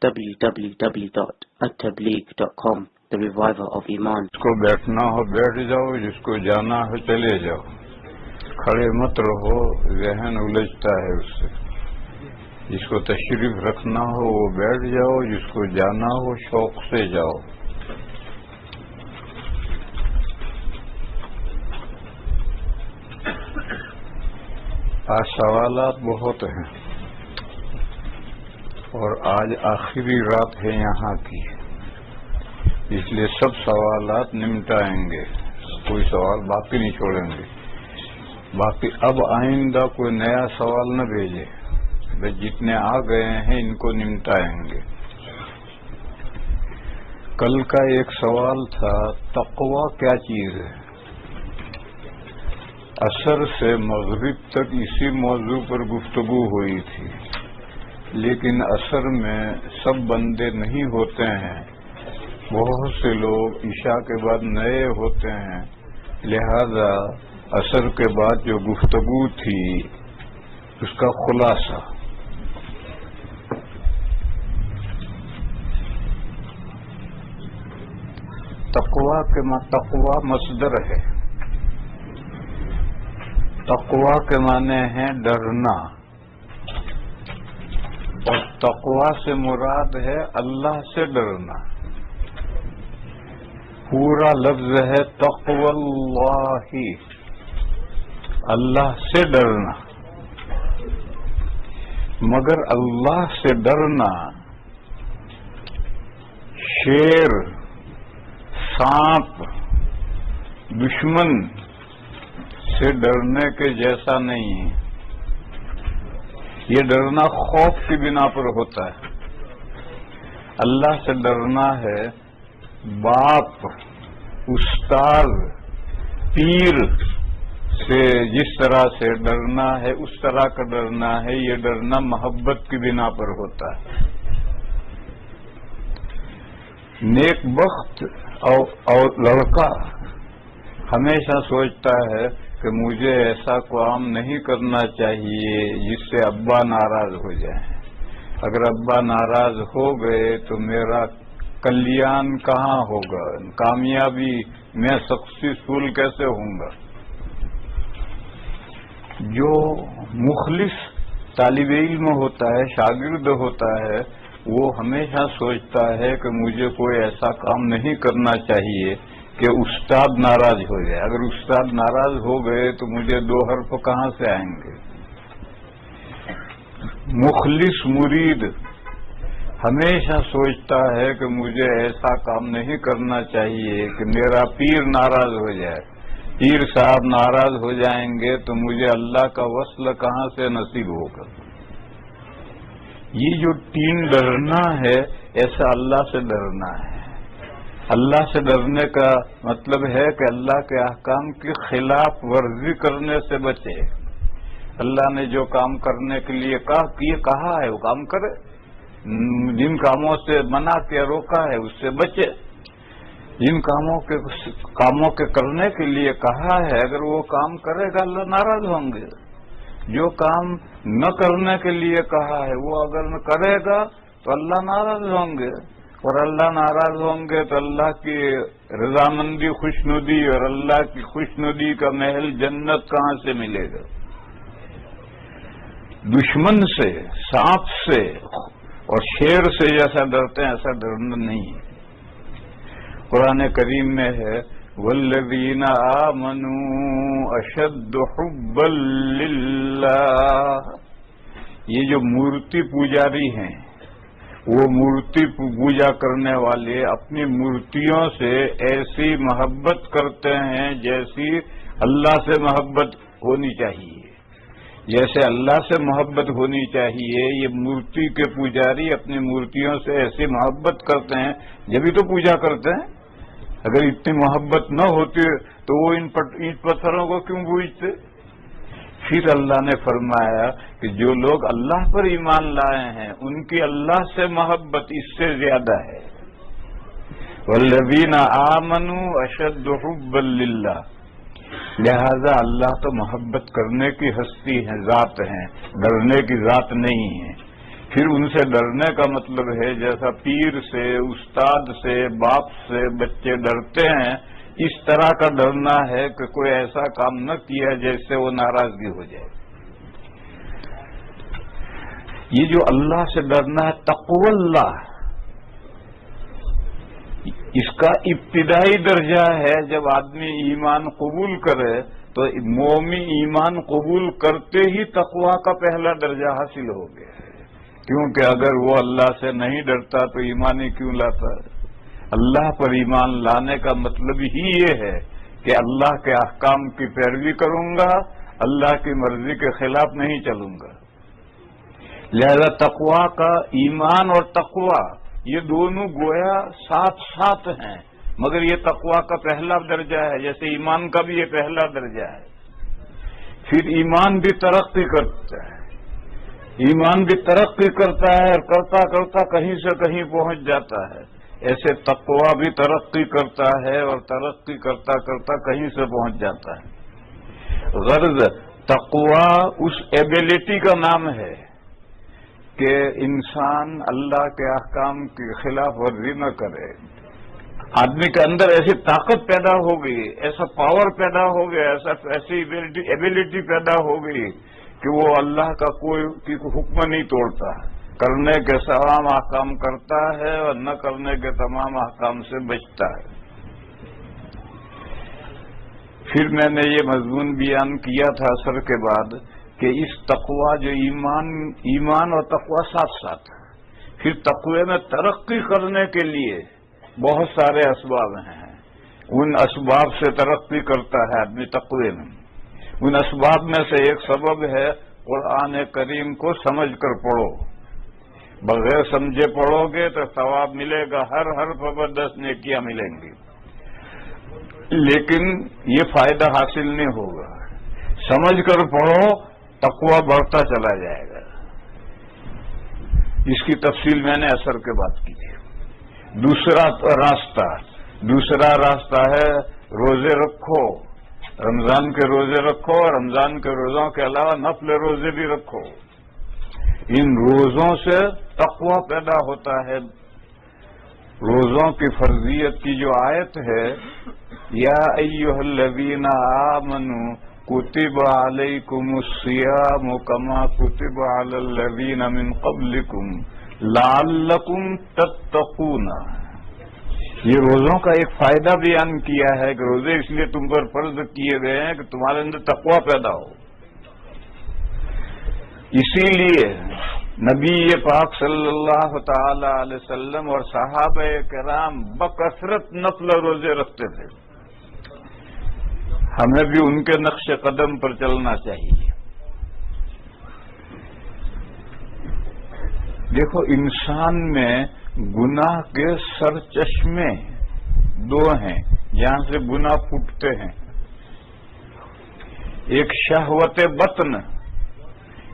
www.attableek.com, the reviver of Iman. جس کو بیٹھنا ہو بیٹھ جاؤ، جس کو جانا ہو چلے جاؤ، کھڑے مت رہو، ذہن الجھتا ہے اس سے۔ جس کو تشریف رکھنا ہو وہ بیٹھ جاؤ، جس کو جانا ہو شوق سے جاؤ۔ آج سوالات بہت ہیں اور آج آخری رات ہے یہاں کی، اس لیے سب سوالات نمٹائیں گے، کوئی سوال باقی نہیں چھوڑیں گے۔ باقی اب آئندہ کوئی نیا سوال نہ بھیجے، بس جتنے آ گئے ہیں ان کو نمٹائیں گے۔ کل کا ایک سوال تھا تقویٰ کیا چیز ہے؟ عصر سے مغرب تک اسی موضوع پر گفتگو ہوئی تھی، لیکن عصر میں سب بندے نہیں ہوتے ہیں، بہت سے لوگ عشاء کے بعد نئے ہوتے ہیں، لہذا عصر کے بعد جو گفتگو تھی اس کا خلاصہ۔ تقویٰ مصدر ہے، تقویٰ کے معنی ہے ڈرنا، اور تقویٰ سے مراد ہے اللہ سے ڈرنا۔ پورا لفظ ہے تقوی اللہ، اللہ سے ڈرنا۔ مگر اللہ سے ڈرنا شیر، سانپ، دشمن سے ڈرنے کے جیسا نہیں ہے۔ یہ ڈرنا خوف کی بنا پر ہوتا ہے۔ اللہ سے ڈرنا ہے باپ، استاد، پیر سے جس طرح سے ڈرنا ہے اس طرح کا ڈرنا ہے۔ یہ ڈرنا محبت کی بنا پر ہوتا ہے۔ نیک بخت اور لڑکا ہمیشہ سوچتا ہے کہ مجھے ایسا کام نہیں کرنا چاہیے جس سے ابا ناراض ہو جائیں۔ اگر ابا ناراض ہو گئے تو میرا کلیان کہاں ہوگا، کامیابی میں سکسیسفل کیسے ہوں گا۔ جو مخلص طالب علم ہوتا ہے، شاگرد ہوتا ہے، وہ ہمیشہ سوچتا ہے کہ مجھے کوئی ایسا کام نہیں کرنا چاہیے کہ استاد ناراض ہو جائے۔ اگر استاد ناراض ہو گئے تو مجھے 2 حرف کہاں سے آئیں گے۔ مخلص مرید ہمیشہ سوچتا ہے کہ مجھے ایسا کام نہیں کرنا چاہیے کہ میرا پیر ناراض ہو جائے۔ پیر صاحب ناراض ہو جائیں گے تو مجھے اللہ کا وصل کہاں سے نصیب ہوگا۔ یہ جو 3 ڈرنا ہے، ایسا اللہ سے ڈرنا ہے۔ اللہ سے ڈرنے کا مطلب ہے کہ اللہ کے احکام کی خلاف ورزی کرنے سے بچے۔ اللہ نے جو کام کرنے کے لیے کہا ہے وہ کام کرے، جن کاموں سے منع کیا روکا ہے اس سے بچے۔ جن کاموں کے کرنے کے لیے کہا ہے اگر وہ کام کرے گا اللہ ناراض ہوں گے۔ جو کام نہ کرنے کے لیے کہا ہے وہ اگر نہ کرے گا تو اللہ ناراض ہوں گے، اور اللہ ناراض ہوں گے تو اللہ کی رضامندی، خوشنودی اور اللہ کی خوشنودی کا محل جنت کہاں سے ملے گا۔ دشمن سے، سانپ سے اور شیر سے جیسا ڈرتے ہیں ایسا ڈرنا نہیں ہے۔ قرآن کریم میں ہے والذین آمنوا اشد حبا للہ۔ یہ جو مورتی پوجاری ہیں، وہ مورتی پوجا کرنے والے اپنی مورتیوں سے ایسی محبت کرتے ہیں جیسی اللہ سے محبت ہونی چاہیے۔ جیسے اللہ سے محبت ہونی چاہیے، یہ مورتی کے پجاری اپنی مورتیوں سے ایسی محبت کرتے ہیں جبھی تو پوجا کرتے ہیں۔ اگر اتنی محبت نہ ہوتی تو وہ ان پتھروں کو کیوں پوجتے؟ پھر اللہ نے فرمایا کہ جو لوگ اللہ پر ایمان لائے ہیں ان کی اللہ سے محبت اس سے زیادہ ہے۔ والذین آمنوا اشد حبا للہ۔ لہذا اللہ تو محبت کرنے کی ہستی ہے، ذات ہے، ڈرنے کی ذات نہیں ہے۔ پھر ان سے ڈرنے کا مطلب ہے جیسا پیر سے، استاد سے، باپ سے بچے ڈرتے ہیں، اس طرح کا ڈرنا ہے کہ کوئی ایسا کام نہ کیا جس سے وہ ناراضگی ہو جائے۔ یہ جو اللہ سے ڈرنا ہے تقوی اللہ، اس کا ابتدائی درجہ ہے جب آدمی ایمان قبول کرے تو مومن ایمان قبول کرتے ہی تقوی کا پہلا درجہ حاصل ہو گیا ہے، کیونکہ اگر وہ اللہ سے نہیں ڈرتا تو ایمان ہی کیوں لاتا ہے؟ اللہ پر ایمان لانے کا مطلب ہی یہ ہے کہ اللہ کے احکام کی پیروی کروں گا، اللہ کی مرضی کے خلاف نہیں چلوں گا۔ لہذا تقوی کا ایمان اور تقوی یہ دونوں گویا ساتھ ساتھ ہیں، مگر یہ تقوی کا پہلا درجہ ہے، جیسے ایمان کا بھی یہ پہلا درجہ ہے۔ پھر ایمان بھی ترقی کرتا ہے، ایمان بھی ترقی کرتا ہے اور کرتا کرتا کہیں سے کہیں پہنچ جاتا ہے، ایسے تقوی بھی ترقی کرتا ہے اور ترقی کرتا کرتا کہیں سے پہنچ جاتا ہے۔ غرض تقوی اس ایبیلٹی کا نام ہے کہ انسان اللہ کے احکام کی خلاف ورزی نہ کرے۔ آدمی کے اندر ایسی طاقت پیدا ہو گئی، ایسا پاور پیدا ہو گیا، ایسی ایبیلٹی پیدا ہو گئی کہ وہ اللہ کا کوئی حکم نہیں توڑتا، کرنے کے تمام احکام کرتا ہے اور نہ کرنے کے تمام احکام سے بچتا ہے۔ پھر میں نے یہ مضمون بیان کیا تھا اثر کے بعد کہ اس تقوی جو ایمان اور تقوی ساتھ ساتھ ہے، پھر تقوی میں ترقی کرنے کے لیے بہت سارے اسباب ہیں، ان اسباب سے ترقی کرتا ہے آدمی تقوی میں۔ ان اسباب میں سے ایک سبب ہے قرآن کریم کو سمجھ کر پڑھو، بغیر سمجھے پڑھو گے تو ثواب ملے گا، ہر حرف پر 10 نیکیاں ملیں گی، لیکن یہ فائدہ حاصل نہیں ہوگا۔ سمجھ کر پڑھو، تقوی بڑھتا چلا جائے گا۔ اس کی تفصیل میں نے اثر کے بعد کی ہے۔ دوسرا راستہ ہے روزے رکھو، رمضان کے روزے رکھو، رمضان کے روزوں کے علاوہ نفل روزے بھی رکھو۔ ان روزوں سے تقوی پیدا ہوتا ہے۔ روزوں کی فرضیت کی جو آیت ہے، یا ایھا الذین آمنوا کتب علیکم الصیام کما کتب علی الذین من قبلکم لعلکم تتقون، یہ روزوں کا ایک فائدہ بیان کیا ہے کہ روزے اس لیے تم پر فرض کیے گئے ہیں کہ تمہارے اندر تقوی پیدا ہو۔ اسی لیے نبی پاک صلی اللہ تعالی علیہ وسلم اور صحابہ کرام بکثرت نفل روزے رکھتے تھے۔ ہمیں بھی ان کے نقش قدم پر چلنا چاہیے۔ دیکھو، انسان میں گناہ کے سرچشمے 2 ہیں جہاں سے گناہ پھوٹتے ہیں، ایک شہوت بطن،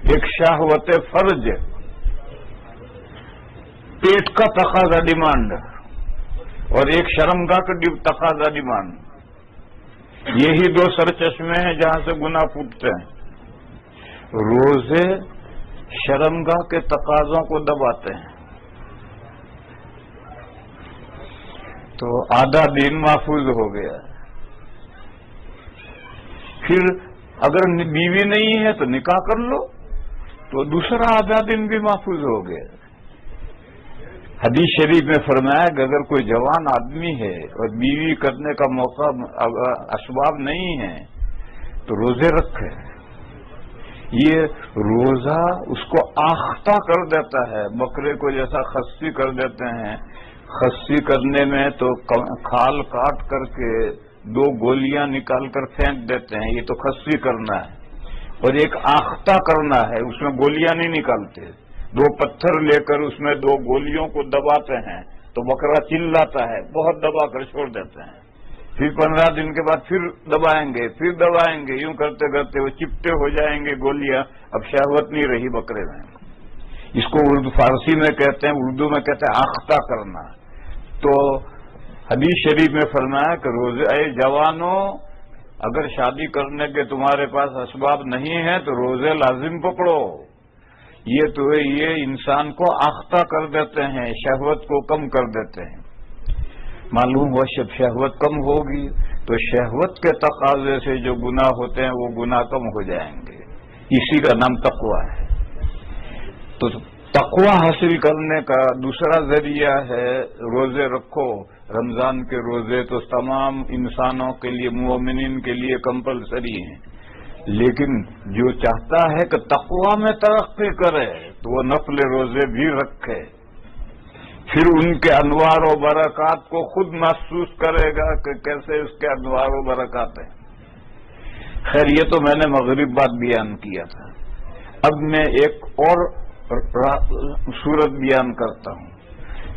ایک شہوت فرج، پیٹ کا تقاضا ڈیمانڈ، اور ایک شرمگاہ کا تقاضا ڈیمانڈ۔ یہی 2 سرچشمے ہیں جہاں سے گناہ پھوٹتے ہیں۔ روزے شرمگاہ کے تقاضوں کو دباتے ہیں، تو آدھا دن محفوظ ہو گیا۔ پھر اگر بیوی نہیں ہے تو نکاح کر لو، تو دوسرا آدھا دن بھی محفوظ ہو گیا۔ حدیث شریف میں فرمایا کہ اگر کوئی جوان آدمی ہے اور بیوی کرنے کا موقع اسباب نہیں ہے تو روزے رکھے۔ یہ روزہ اس کو آختہ کر دیتا ہے، بکرے کو جیسا خصی کر دیتے ہیں۔ خصی کرنے میں تو کھال کاٹ کر کے 2 گولیاں نکال کر پھینک دیتے ہیں، یہ تو خصی کرنا ہے۔ اور ایک آختہ کرنا ہے، اس میں گولیاں نہیں نکالتے، 2 پتھر لے کر اس میں 2 گولیوں کو دباتے ہیں تو بکرا چلاتا ہے، بہت دبا کر چھوڑ دیتے ہیں۔ پھر 15 دن کے بعد پھر دبائیں گے، پھر دبائیں گے، یوں کرتے کرتے وہ چپٹے ہو جائیں گے گولیاں، اب شہوت نہیں رہی بکرے میں۔ اس کو فارسی میں کہتے ہیں، اردو میں کہتے ہیں آختہ کرنا۔ تو حدیث شریف میں فرمایا کہ روزے، اے جوانوں، اگر شادی کرنے کے تمہارے پاس اسباب نہیں ہیں تو روزے لازم پکڑو، یہ تو یہ انسان کو آختہ کر دیتے ہیں، شہوت کو کم کر دیتے ہیں۔ معلوم ہوا جب شہوت کم ہوگی تو شہوت کے تقاضے سے جو گناہ ہوتے ہیں وہ گناہ کم ہو جائیں گے، اسی کا نام تقویٰ ہے۔ تو تقویٰ حاصل کرنے کا دوسرا ذریعہ ہے روزے رکھو۔ رمضان کے روزے تو تمام انسانوں کے لیے، مومنین کے لیے کمپلسری ہیں، لیکن جو چاہتا ہے کہ تقویٰ میں ترقی کرے تو وہ نفل روزے بھی رکھے، پھر ان کے انوار و برکات کو خود محسوس کرے گا کہ کیسے اس کے انوار و برکات ہیں۔ خیر یہ تو میں نے مغرب بعد بیان کیا تھا، اب میں ایک اور صورت بیان کرتا ہوں۔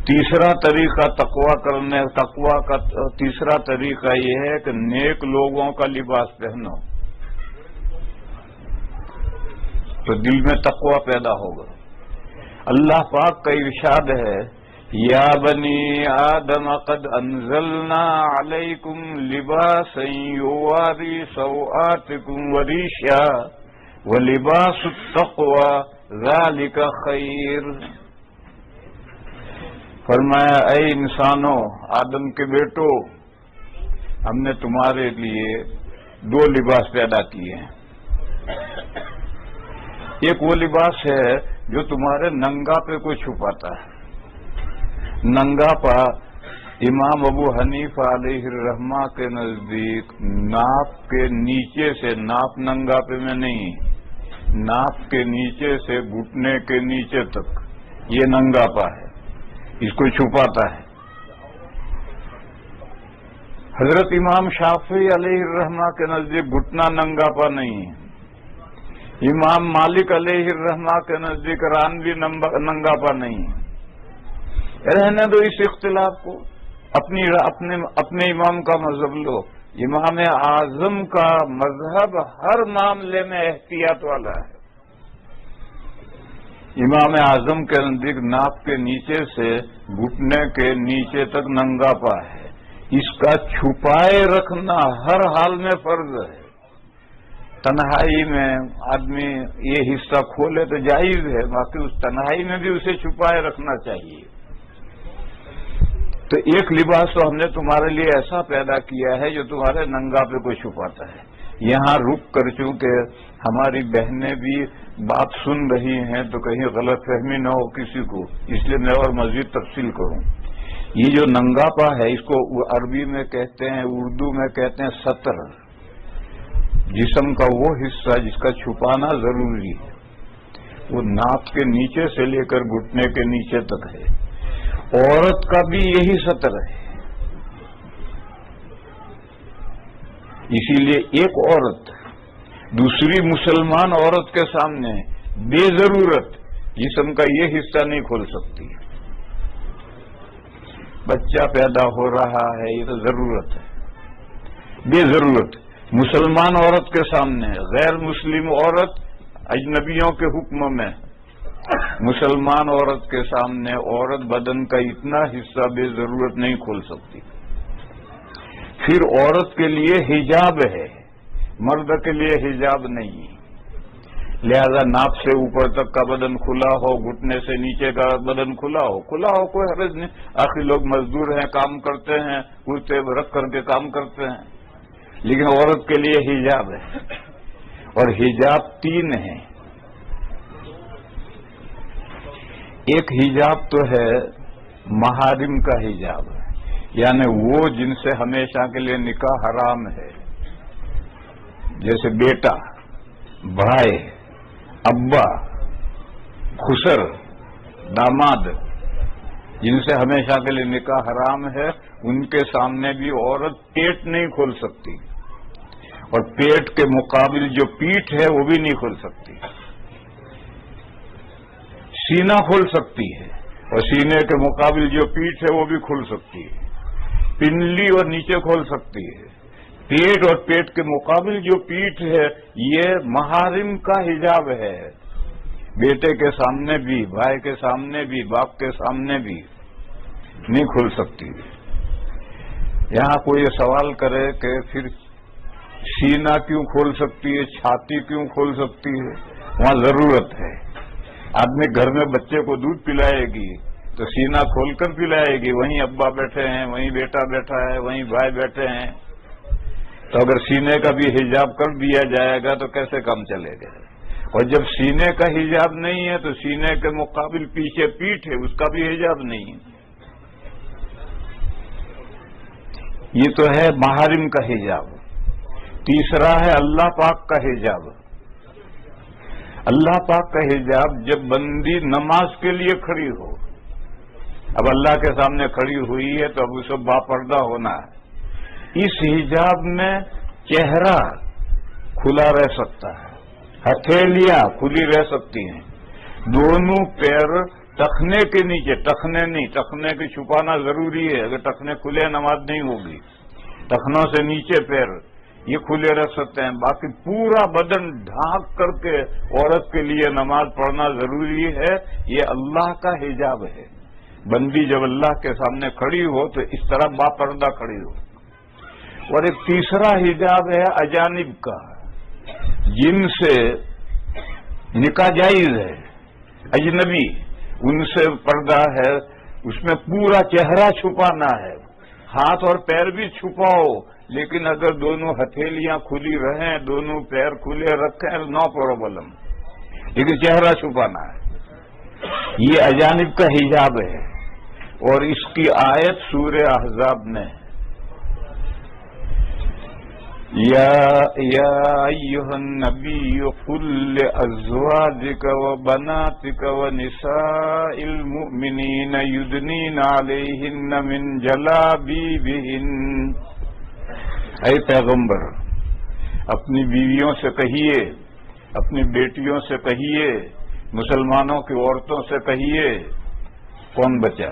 تیسرا طریقہ تقویٰ کا تیسرا طریقہ یہ ہے کہ نیک لوگوں کا لباس پہنو تو دل میں تقویٰ پیدا ہوگا۔ اللہ پاک کا ارشاد ہے، یا بنی آدم قد انزلنا علیکم لباسا یواری سوآتکم وریشا ولباس التقوی ذالک خیر۔ فرمایا اے انسانوں، آدم کے بیٹو، ہم نے تمہارے لیے دو لباس پیدا کیے ہیں۔ ایک وہ لباس ہے جو تمہارے ننگا پہ کو چھپاتا ہے۔ ننگا پا امام ابو حنیفہ علیہ الرحمہ کے نزدیک ناپ کے نیچے سے، ناپ ننگا پہ میں نہیں، ناپ کے نیچے سے گھٹنے کے نیچے تک یہ ننگا پا ہے، اس کو چھپاتا ہے۔ حضرت امام شافعی علیہ الرحمہ کے نزدیک گھٹنا ننگا پا نہیں ہے، امام مالک علیہ الرحمہ کے نزدیک ران بھی ننگا پا نہیں ہے۔ رہنے دو اس اختلاف کو، اپنے امام کا مذہب لو۔ امام اعظم کا مذہب ہر معاملے میں احتیاط والا ہے۔ امام اعظم کے نزدیک ناپ کے نیچے سے گھٹنے کے نیچے تک ننگا پا ہے، اس کا چھپائے رکھنا ہر حال میں فرض ہے۔ تنہائی میں آدمی یہ حصہ کھولے تو جائز ہے، باقی اس تنہائی میں بھی اسے چھپائے رکھنا چاہیے۔ تو ایک لباس تو ہم نے تمہارے لیے ایسا پیدا کیا ہے جو تمہارے ننگا پہ کو چھپاتا ہے۔ یہاں رک کر چونکہ ہماری بہنیں بھی بات سن رہی ہیں تو کہیں غلط فہمی نہ ہو کسی کو، اس لیے میں اور مزید تفصیل کروں۔ یہ جو ننگا پا ہے اس کو عربی میں کہتے ہیں، اردو میں کہتے ہیں سطر، جسم کا وہ حصہ جس کا چھپانا ضروری ہے، وہ ناپ کے نیچے سے لے کر گھٹنے کے نیچے تک ہے۔ عورت کا بھی یہی سطر ہے، اسی لیے ایک عورت دوسری مسلمان عورت کے سامنے بے ضرورت جسم کا یہ حصہ نہیں کھول سکتی۔ بچہ پیدا ہو رہا ہے یہ تو ضرورت ہے، بے ضرورت مسلمان عورت کے سامنے، غیر مسلم عورت اجنبیوں کے حکم میں، مسلمان عورت کے سامنے عورت بدن کا اتنا حصہ بے ضرورت نہیں کھول سکتی۔ پھر عورت کے لیے حجاب ہے، مرد کے لیے حجاب نہیں، لہذا ناپ سے اوپر تک کا بدن کھلا ہو، گھٹنے سے نیچے کا بدن کھلا ہو کوئی حرج نہیں، آخر لوگ مزدور ہیں، کام کرتے ہیں، کرتے رکھ کر کے کام کرتے ہیں، لیکن عورت کے لیے حجاب ہے، اور حجاب تین ہیں۔ ایک حجاب تو ہے محارم کا حجاب، یعنی وہ جن سے ہمیشہ کے لیے نکاح حرام ہے، جیسے بیٹا، بھائی، ابا، خسر، داماد، جن سے ہمیشہ کے لیے نکاح حرام ہے، ان کے سامنے بھی عورت پیٹ نہیں کھول سکتی، اور پیٹ کے مقابل جو پیٹھ ہے وہ بھی نہیں کھول سکتی۔ سینہ کھول سکتی ہے اور سینے کے مقابل جو پیٹھ ہے وہ بھی کھول سکتی ہے، پنڈلی اور نیچے کھول سکتی ہے۔ پیٹ اور پیٹ کے مقابل جو پیٹھ ہے یہ محارم کا حجاب ہے، بیٹے کے سامنے بھی، بھائی کے سامنے بھی، باپ کے سامنے بھی نہیں کھول سکتی۔ یہاں کوئی یہ سوال کرے کہ پھر سینہ کیوں کھول سکتی ہے، چھاتی کیوں کھول سکتی ہے؟ وہاں ضرورت ہے، آدمی گھر میں بچے کو دودھ پلائے گی تو سینہ کھول کر پلائے گی، وہیں ابا بیٹھے ہیں، وہیں بیٹا بیٹھا ہے، وہیں بھائی بیٹھے ہیں، تو اگر سینے کا بھی حجاب کر دیا جائے گا تو کیسے کام چلے گا؟ اور جب سینے کا حجاب نہیں ہے تو سینے کے مقابل پیچھے پیٹھ ہے، اس کا بھی حجاب نہیں ہے۔ یہ تو ہے محارم کا حجاب۔ تیسرا ہے اللہ پاک کا حجاب۔ اللہ پاک کا حجاب جب بندی نماز کے لیے کھڑی ہو، اب اللہ کے سامنے کھڑی ہوئی ہے تو اب اسے باپردہ ہونا ہے۔ اس حجاب میں چہرہ کھلا رہ سکتا ہے، ہتھیلیاں کھلی رہ سکتی ہیں، دونوں پیر ٹخنے کے نیچے، ٹخنے نہیں، ٹخنے کے چھپانا ضروری ہے، اگر ٹخنے کھلے نماز نہیں ہوگی، ٹخنوں سے نیچے پیر یہ کھلے رہ سکتے ہیں، باقی پورا بدن ڈھانک کر کے عورت کے لیے نماز پڑھنا ضروری ہے۔ یہ اللہ کا حجاب ہے۔ بندی جب اللہ کے سامنے کھڑی ہو تو اس طرح باپردہ کھڑی ہو۔ اور ایک تیسرا حجاب ہے اجانب کا، جن سے نکاح جائز ہے، اجنبی ان سے پردہ ہے، اس میں پورا چہرہ چھپانا ہے، ہاتھ اور پیر بھی چھپاؤ، لیکن اگر دونوں ہتھیلیاں کھلی رہیں، دونوں پیر کھلے رکھیں، نو پرابلم، لیکن چہرہ چھپانا ہے۔ یہ اجانب کا حجاب ہے، اور اس کی آیت سورہ احزاب میں یا ایھا النبی قل لازواجک وبناتک ونساء المؤمنین یدنین علیہن من جلابیبہن، اے پیغمبر اپنی بیویوں سے کہیے، اپنی بیٹیوں سے کہیے، مسلمانوں کی عورتوں سے کہیے، کون بچا؟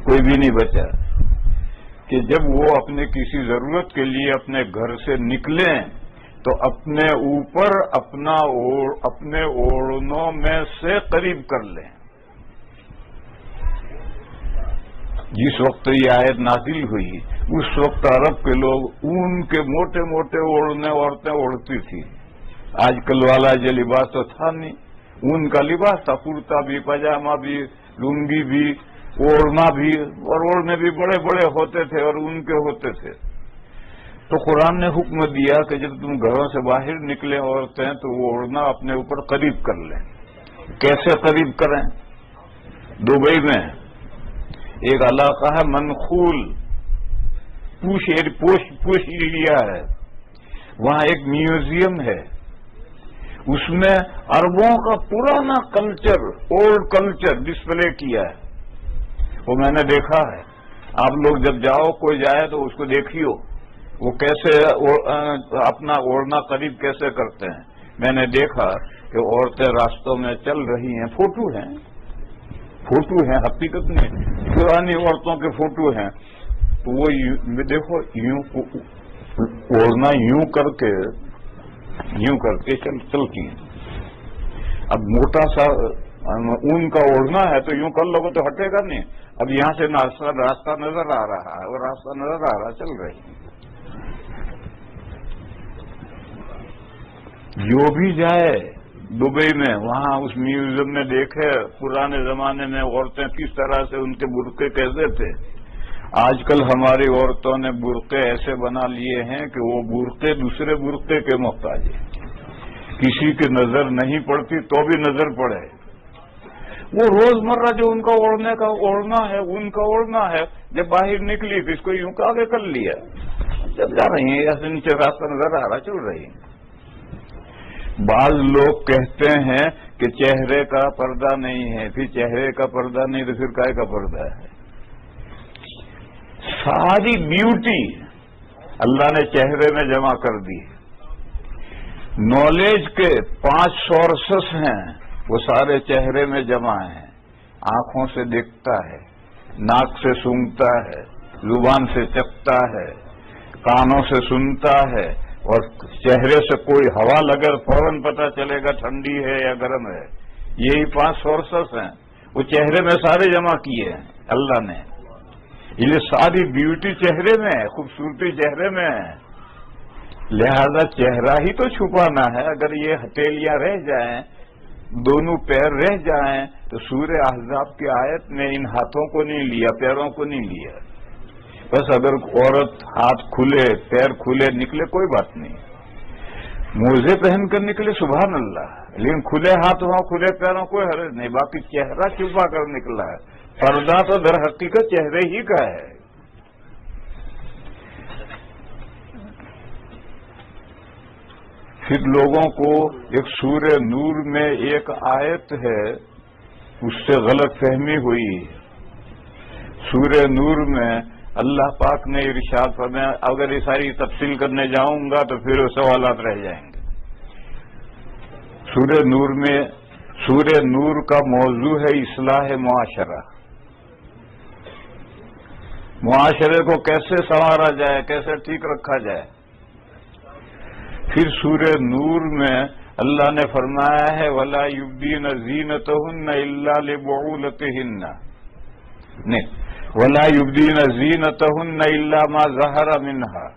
کوئی بھی نہیں بچا، کہ جب وہ اپنے کسی ضرورت کے لیے اپنے گھر سے نکلیں تو اپنے اوپر اپنے اوڑھنوں میں سے قریب کر لیں۔ جس وقت یہ آیت نازل ہوئی اس وقت عرب کے لوگ اون کے موٹے موٹے اوڑھنے عورتیں اوڑھتی تھی۔ آج کل والا یہ لباس تو تھا نہیں، اون کا لباس تھا، کرتا بھی، پاجامہ بھی، لنگی بھی، اوڑھنا بھی، اور اوڑھنے بھی بڑے بڑے ہوتے تھے اور اون کے ہوتے تھے۔ تو قرآن نے حکم دیا کہ جب تم گھروں سے باہر نکلے عورتیں تو وہ اوڑھنا اپنے اوپر قریب کر لیں۔ کیسے قریب کریں؟ دبئی میں ایک علاقہ ہے منخول، پوش ایریا ہے، وہاں ایک میوزیم ہے، اس میں عربوں کا پرانا کلچر، اولڈ کلچر ڈسپلے کیا ہے، وہ میں نے دیکھا ہے۔ آپ لوگ جب جاؤ، کوئی جائے تو اس کو دیکھیو، وہ کیسے اپنا اوڑھنا قریب کیسے کرتے ہیں۔ میں نے دیکھا کہ عورتیں راستوں میں چل رہی ہیں، فوٹو ہیں حقیقت میں، پرانی عورتوں کے فوٹو ہیں، تو وہ دیکھو یوں اوڑھنا یوں کر کے چلتی ہیں۔ اب موٹا سا اون کا اوڑھنا ہے تو یوں کر لوگے تو ہٹے گا نہیں۔ اب یہاں سے راستہ نظر آ رہا ہے، اور راستہ نظر آ رہا ہے، چل رہی ہے۔ جو بھی جائے دبئی میں، وہاں اس میوزیم میں دیکھے پرانے زمانے میں عورتیں کس طرح سے، ان کے برقعے کیسے تھے۔ آج کل ہماری عورتوں نے برقعے ایسے بنا لیے ہیں کہ وہ برقعے دوسرے برقعے کے محتاج ہیں، کسی کی نظر نہیں پڑتی تو بھی نظر پڑے۔ وہ روزمرہ جو ان کا اوڑھنا ہے، ان کا اوڑھنا ہے، جب باہر نکلی تو اس کو یوں آگے کر لیا، جب جا رہی ہیں ایسے نیچے راستہ نظر آ رہا، چل رہی ہیں۔ بعض لوگ کہتے ہیں کہ چہرے کا پردہ نہیں ہے، پھر چہرے کا پردہ نہیں تو پھر کائے کا پردہ ہے؟ ساری بیوٹی اللہ نے چہرے میں جمع کر دی۔ نالج کے 5 سورسز ہیں، وہ سارے چہرے میں جمع ہیں۔ آنکھوں سے دیکھتا ہے، ناک سے سونگھتا ہے، زبان سے چکھتا ہے، کانوں سے سنتا ہے، اور چہرے سے کوئی ہوا لگے فوراً پتہ چلے گا ٹھنڈی ہے یا گرم ہے۔ یہی 5 سورسز ہیں، وہ چہرے میں سارے جمع کیے ہیں اللہ نے۔ یہ ساری بیوٹی چہرے میں ہے، خوبصورتی چہرے میں ہے، لہذا چہرہ ہی تو چھپانا ہے۔ اگر یہ ہتھیلیاں رہ جائیں، دونوں پیر رہ جائیں تو سورہ احزاب کی آیت میں ان ہاتھوں کو نہیں لیا، پیروں کو نہیں لیا. بس اگر عورت ہاتھ کھلے پیر کھلے نکلے کوئی بات نہیں، موزے پہن کر نکلے سبحان اللہ، لیکن کھلے ہاتھ ہوں کھلے پیروں کوئی حرج نہیں. باقی چہرہ چھپا کر نکلا ہے، پردہ تو در حقیقت چہرے ہی کا ہے. پھر لوگوں کو ایک سورہ نور میں ایک آیت ہے اس سے غلط فہمی ہوئی. سورہ نور میں اللہ پاک نے ارشاد فرمایا، اگر یہ ساری تفصیل کرنے جاؤں گا تو پھر سوالات رہ جائیں گے. سورہ نور کا موضوع ہے اصلاح معاشرہ. معاشرے کو کیسے سنوارا جائے، کیسے ٹھیک رکھا جائے. پھر سورہ نور میں اللہ نے فرمایا ہے وَلَا يُبْدِينَ زِينَتَهُنَّ إِلَّا لِبُعُولَتِهِنَّ نہیں وَلَا يُبْدِينَ زِينَتَهُنَّ إِلَّا مَا ظَهَرَ مِنْهَا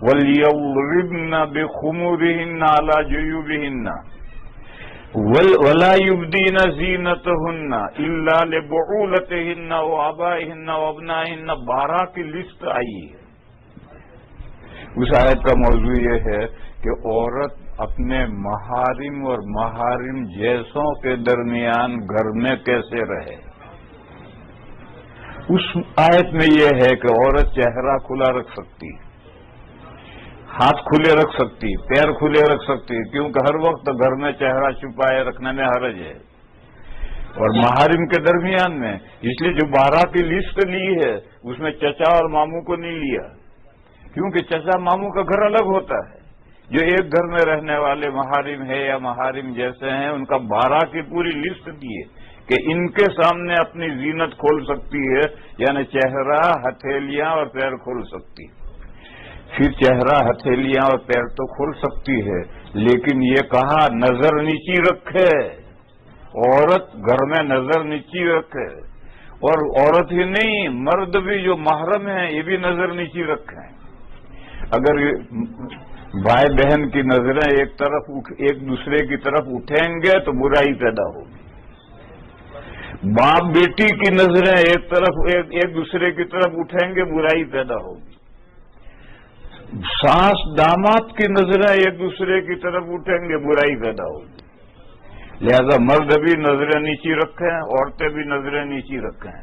وَلْيَضْرِبْنَ بِخُمُرِهِنَّ عَلَى جُيُوبِهِنَّ وَلَا يُبْدِينَ زِينَتَهُنَّ إِلَّا لِبُعُولَتِهِنَّ وَآبَائِهِنَّ وَأَبْنَائِهِنَّ 12 کی لسٹ آئی ہے. اس آیت کا موضوع یہ ہے کہ عورت اپنے محارم اور محارم جیسوں کے درمیان گھر میں کیسے رہے. اس آیت میں یہ ہے کہ عورت چہرہ کھلا رکھ سکتی، ہاتھ کھلے رکھ سکتی، پیر کھلے رکھ سکتی، کیونکہ ہر وقت گھر میں چہرہ چھپائے رکھنے میں حرج ہے. اور محارم کے درمیان میں اس لیے جو 12 کی لسٹ لی ہے اس میں چچا اور ماموں کو نہیں لیا، کیونکہ چچا ماموں کا گھر الگ ہوتا ہے. جو ایک گھر میں رہنے والے محارم ہے یا محارم جیسے ہیں ان کا 12 کی پوری لسٹ دی ہے کہ ان کے سامنے اپنی زینت کھول سکتی ہے، یعنی چہرہ ہتھیلیاں اور پیر کھول سکتی. پھر چہرہ ہتھیلیاں اور پیر تو کھول سکتی ہے، لیکن یہ کہا نظر نیچی رکھے. عورت گھر میں نظر نیچی رکھے، اور عورت ہی نہیں مرد بھی جو محرم ہیں یہ بھی نظر نیچی رکھیں. اگر بھائی بہن کی نظریں ایک دوسرے کی طرف اٹھیں گے تو برائی پیدا ہوگی. باپ بیٹی کی نظریں ایک دوسرے کی طرف اٹھیں گے برائی پیدا ہوگی. ساس داماد کی نظریں ایک دوسرے کی طرف اٹھیں گے برائی پیدا ہوگی. لہذا مرد بھی نظریں نیچی رکھیں، عورتیں بھی نظریں نیچی رکھیں.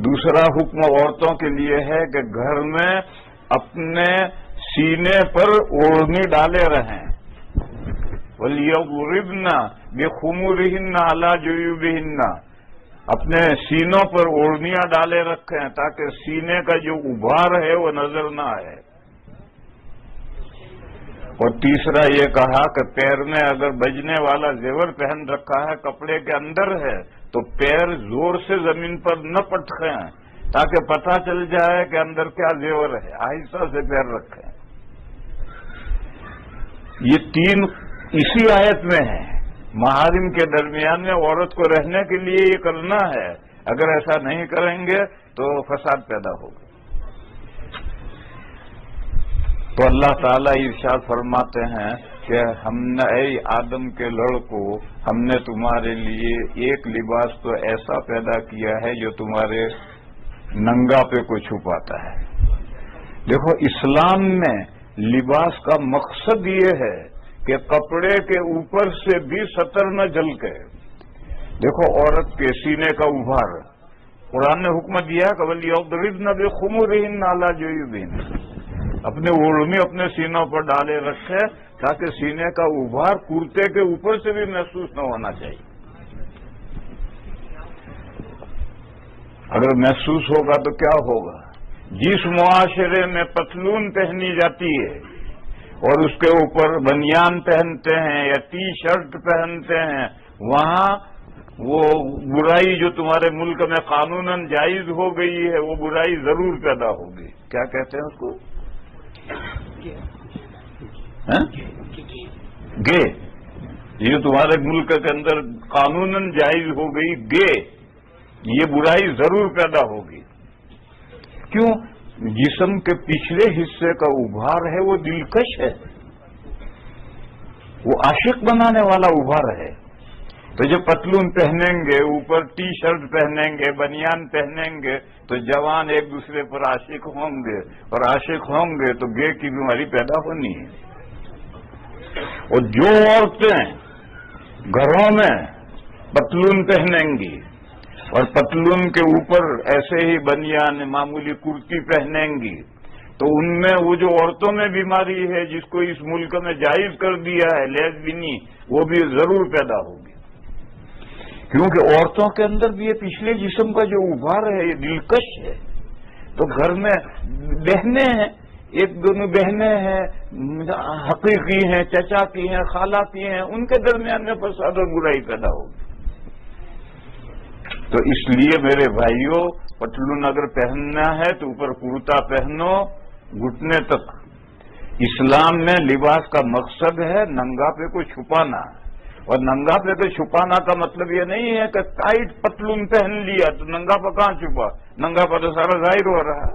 دوسرا حکم عورتوں کے لیے ہے کہ گھر میں اپنے سینے پر اوڑھنی ڈالے رہیں. وَلْيَضْرِبْنَ بِخُمُرِهِنَّ عَلَى جُيُوبِهِنَّ اپنے سینوں پر اوڑھنیاں ڈالے رکھیں تاکہ سینے کا جو ابھار ہے وہ نظر نہ آئے. اور تیسرا یہ کہا کہ پیر میں اگر بجنے والا زیور پہن رکھا ہے کپڑے کے اندر ہے تو پیر زور سے زمین پر نہ پٹکیں تاکہ پتہ چل جائے کہ اندر کیا زیور ہے. آہستہ سے پیر رکھیں. یہ 3 اسی آیت میں ہیں. محارم کے درمیان میں عورت کو رہنے کے لیے یہ کرنا ہے. اگر ایسا نہیں کریں گے تو فساد پیدا ہوگا. تو اللہ تعالیٰ ارشاد فرماتے ہیں کہ ہم نے اے آدم کے لڑکو ہم نے تمہارے لیے ایک لباس تو ایسا پیدا کیا ہے جو تمہارے ننگا پہ کو چھپاتا ہے. دیکھو اسلام میں لباس کا مقصد یہ ہے کہ کپڑے کے اوپر سے بھی سطر نہ جھلکے. دیکھو عورت کے سینے کا ابھار قرآن نے حکم دیا کہ وَلْيَضْرِبْنَ بِخُمُرِهِنَّ عَلَى جُيُوبِهِنَّ اپنے اوڑھنی اپنے سینوں پر ڈالے رکھے تاکہ سینے کا ابھار کرتے کے اوپر سے بھی محسوس نہ ہونا چاہیے. اگر محسوس ہوگا تو کیا ہوگا؟ جس معاشرے میں پتلون پہنی جاتی ہے اور اس کے اوپر بنیان پہنتے ہیں یا ٹی شرٹ پہنتے ہیں وہاں وہ برائی جو تمہارے ملک میں قانوناً جائز ہو گئی ہے وہ برائی ضرور پیدا ہوگی. کیا کہتے ہیں اس کو؟ گے. یہ تمہارے ملک کے اندر قانوناً جائز ہو گئی گے، یہ برائی ضرور پیدا ہوگی. کیوں؟ جسم کے پچھلے حصے کا ابھار ہے وہ دلکش ہے، وہ عاشق بنانے والا ابھار ہے. تو جو پتلون پہنیں گے، اوپر ٹی شرٹ پہنیں گے، بنیان پہنیں گے، تو جوان ایک دوسرے پر عاشق ہوں گے، اور عاشق ہوں گے تو گے کی بیماری پیدا ہونی ہے۔ اور جو عورتیں گھروں میں پتلون پہنیں گی اور پتلون کے اوپر ایسے ہی بنیان معمولی کرتی پہنیں گی، تو ان میں وہ جو عورتوں میں بیماری ہے جس کو اس ملک میں جائز کر دیا ہے، لیزبینی، وہ بھی ضرور پیدا ہوگی، کیونکہ عورتوں کے اندر بھی یہ پچھلے جسم کا جو ابھار ہے یہ دلکش ہے۔ تو گھر میں بہنیں ہیں، ایک دونوں بہنیں ہیں، حقیقی ہیں، چچا کی ہیں، خالہ کی ہیں، ان کے درمیان میں فساد اور برائی پیدا ہوگی۔ تو اس لیے میرے بھائیوں، پتلون اگر پہننا ہے تو اوپر کرتا پہنو گھٹنے تک۔ اسلام میں لباس کا مقصد ہے ننگا پہ کو چھپانا، اور ننگا پہ کو چھپانا کا مطلب یہ نہیں ہے کہ ٹائٹ پتلون پہن لیا تو ننگا پہ کہاں چھپا، ننگا پہ تو سارا ظاہر ہو رہا ہے۔